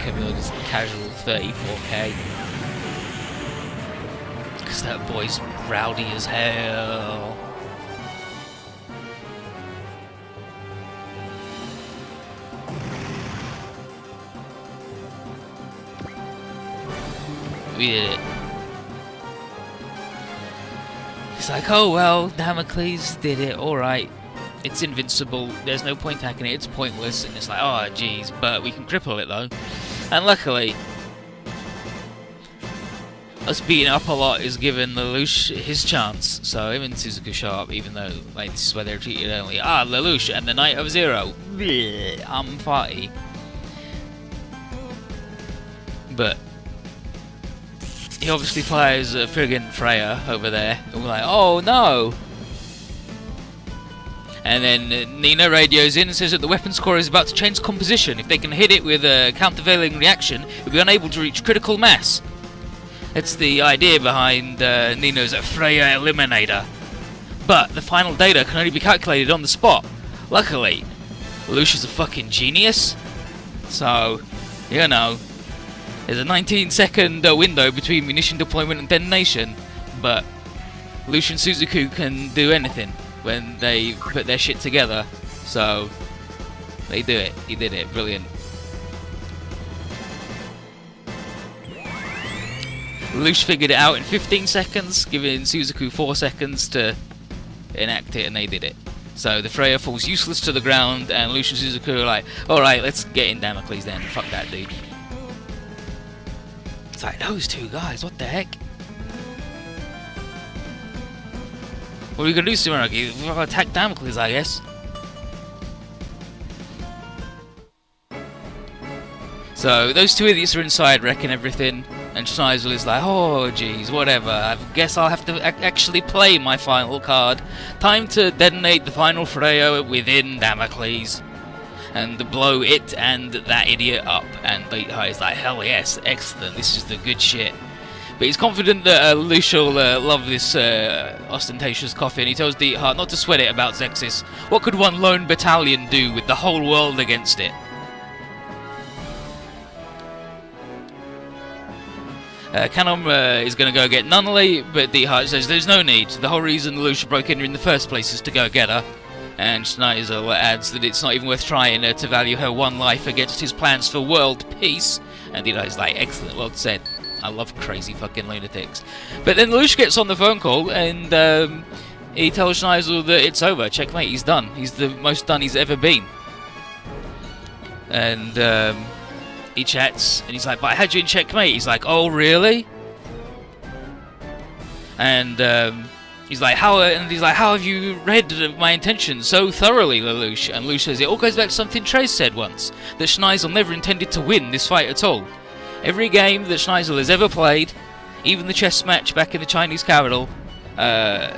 Camille just casual 34k. Because that boy's rowdy as hell. We did it. It's like, oh well, Damocles did it, alright. It's invincible, there's no point attacking it, it's pointless. And it's like, oh jeez, but we can cripple it though. And luckily, us beating up a lot is giving Lelouch his chance. So him and Suzuka show up, even though like this is where they're treated only. Ah, Lelouch and the Knight of Zero. Bleh, I'm farty. But he obviously fires a friggin' Freya over there, and we're like, oh no! And then Nina radios in and says that the weapons core is about to change composition. If they can hit it with a countervailing reaction, it'll be unable to reach critical mass. That's the idea behind Nino's Freya Eliminator. But the final data can only be calculated on the spot. Luckily, Lelouch is a fucking genius. So, you know, there's a 19-second window between munition deployment and detonation, but Lelouch and Suzuku can do anything when they put their shit together, so they do it. He did it. Brilliant. Lelouch figured it out in 15 seconds, giving Suzuku 4 seconds to enact it, and they did it. So the Freya falls useless to the ground, and Lelouch and Suzuku are like, alright, let's get in Damocles then. Fuck that dude. It's like, those two guys, what the heck? What are we gonna do, Sumeragi? We're gonna attack Damocles, I guess. So those two idiots are inside wrecking everything, and Schneisel is like, oh geez, whatever, I guess I'll have to actually play my final card. Time to detonate the final Freya within Damocles, and blow it and that idiot up. And Leathheart is like, hell yes, excellent, this is the good shit. But he's confident that Lelouch will love this ostentatious coffin. He tells Leathheart not to sweat it about Zexis. What could one lone battalion do with the whole world against it? Canom is going to go get Nunnally, but Leathheart says there's no need. The whole reason Lelouch broke in the first place is to go get her. And Schneisel adds that it's not even worth trying to value her one life against his plans for world peace. And Leathheart's like, excellent, well said. I love crazy fucking lunatics. But then Lelouch gets on the phone call and he tells Schneisel that it's over. Checkmate, he's done. He's the most done he's ever been. And he chats, and he's like, but I had you in checkmate. He's like, oh, really? And he's like, how have you read my intentions so thoroughly, Lelouch? And Lelouch says, it all goes back to something Trace said once, that Schneisel never intended to win this fight at all. Every game that Schneisel has ever played, even the chess match back in the Chinese capital, are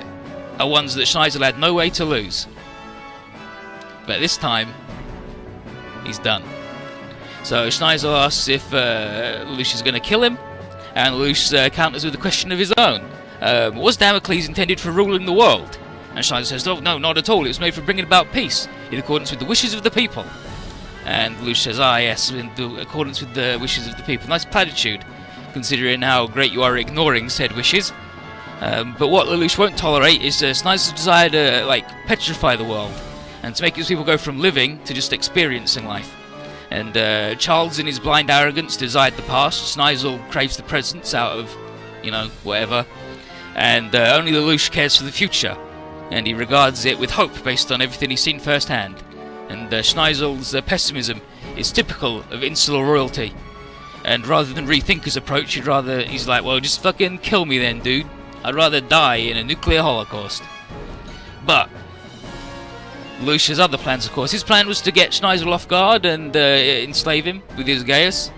ones that Schneisel had no way to lose. But this time, he's done. So Schneisel asks if Lelouch is going to kill him, and Lelouch counters with a question of his own. Was Damocles intended for ruling the world? And Schneisel says, oh, no, not at all. It was made for bringing about peace, in accordance with the wishes of the people. And Lelouch says, ah, yes, in accordance with the wishes of the people. Nice platitude, considering how great you are ignoring said wishes. But what Lelouch won't tolerate is Schneisel's desire to, petrify the world, and to make his people go from living to just experiencing life. And Charles, in his blind arrogance, desired the past. Schneisel craves the present out of, whatever. And only Lelouch cares for the future, and he regards it with hope based on everything he's seen firsthand. And Schneisel's pessimism is typical of insular royalty. And rather than rethink his approach, he's like, well, just fucking kill me then, dude. I'd rather die in a nuclear holocaust. But Lelouch has other plans, of course. His plan was to get Schneisel off guard and enslave him with his Gaius.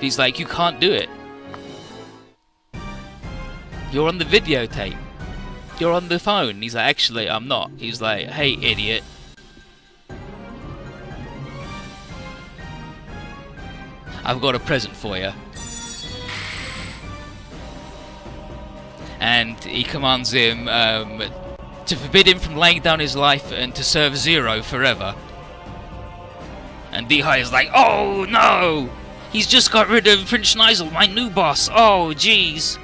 He's like, you can't do it. You're on the videotape. You're on the phone. He's like, actually, I'm not. He's like, hey, idiot. I've got a present for you. And he commands him to forbid him from laying down his life and to serve Zero forever. And Dihai is like, oh no! He's just got rid of Prince Schneisel, my new boss. Oh jeez.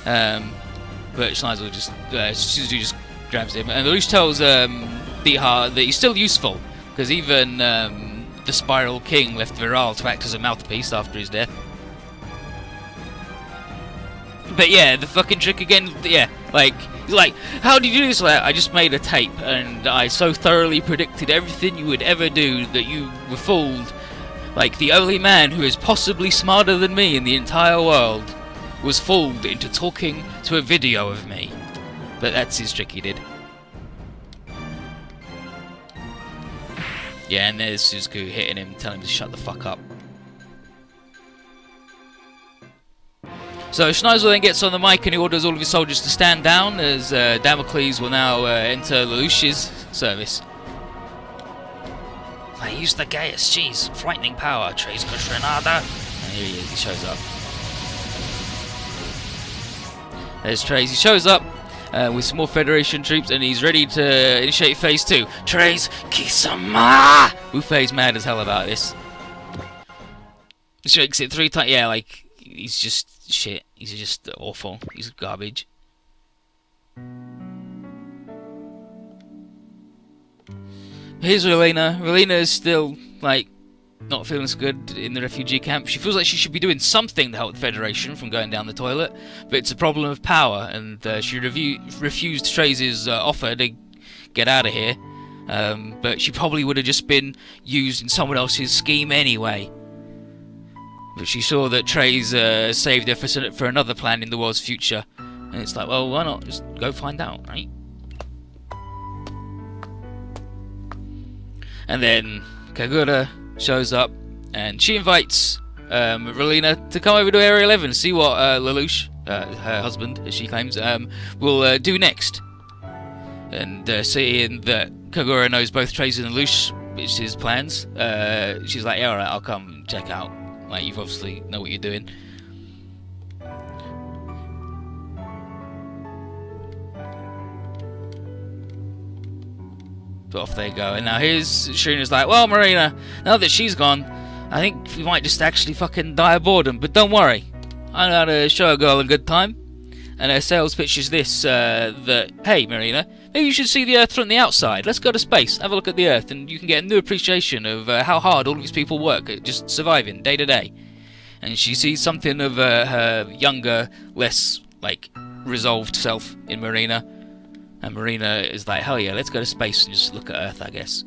But Schneisel just grabs him, and Lelouch tells Dihar that he's still useful, because even the Spiral King left Viral to act as a mouthpiece after his death. But yeah, the fucking trick again, yeah, he's like, how did you do this? Like, I just made a tape, and I so thoroughly predicted everything you would ever do that you were fooled. Like, the only man who is possibly smarter than me in the entire world was fooled into talking to a video of me. But that's his trick he did. Yeah, and there's Suzuku hitting him, telling him to shut the fuck up. So Schneisel then gets on the mic and he orders all of his soldiers to stand down, as Damocles will now enter Lelouch's service. I used the Gaius, jeez, frightening power, Tres Grenada. And here he is, he shows up. There's Tres, he shows up with some more Federation troops and he's ready to initiate phase 2. Tres Kisama! Wu-Fei's mad as hell about this. He shakes it 3 times, yeah, he's just shit. He's just awful. He's garbage. Here's Relena. Relena is still, not feeling so good in the refugee camp. She feels like she should be doing something to help the Federation from going down the toilet, but it's a problem of power, and she refused Trace's offer to get out of here. But she probably would have just been used in someone else's scheme anyway. But she saw that Trace saved her for another plan in the world's future. And it's like, well, why not just go find out, right? And then Kagura shows up, and she invites Relina to come over to Area 11 and see what Lelouch, her husband, as she claims, will do next. And seeing that Kagura knows both Tracy and Lelouch, it's his plans, she's like, yeah, alright, I'll come check out. Like, you obviously know what you're doing. But off they go. And now here's Shirina's like, well, Marina, now that she's gone, I think we might just actually fucking die of boredom. But don't worry, I know how to show a girl a good time. And her sales pitch is this, that, hey, Marina, maybe you should see the Earth from the outside. Let's go to space, have a look at the Earth, and you can get a new appreciation of how hard all these people work at just surviving day to day. And she sees something of her younger, less, like, resolved self in Marina. And Marina is like, hell yeah, let's go to space and just look at Earth, I guess.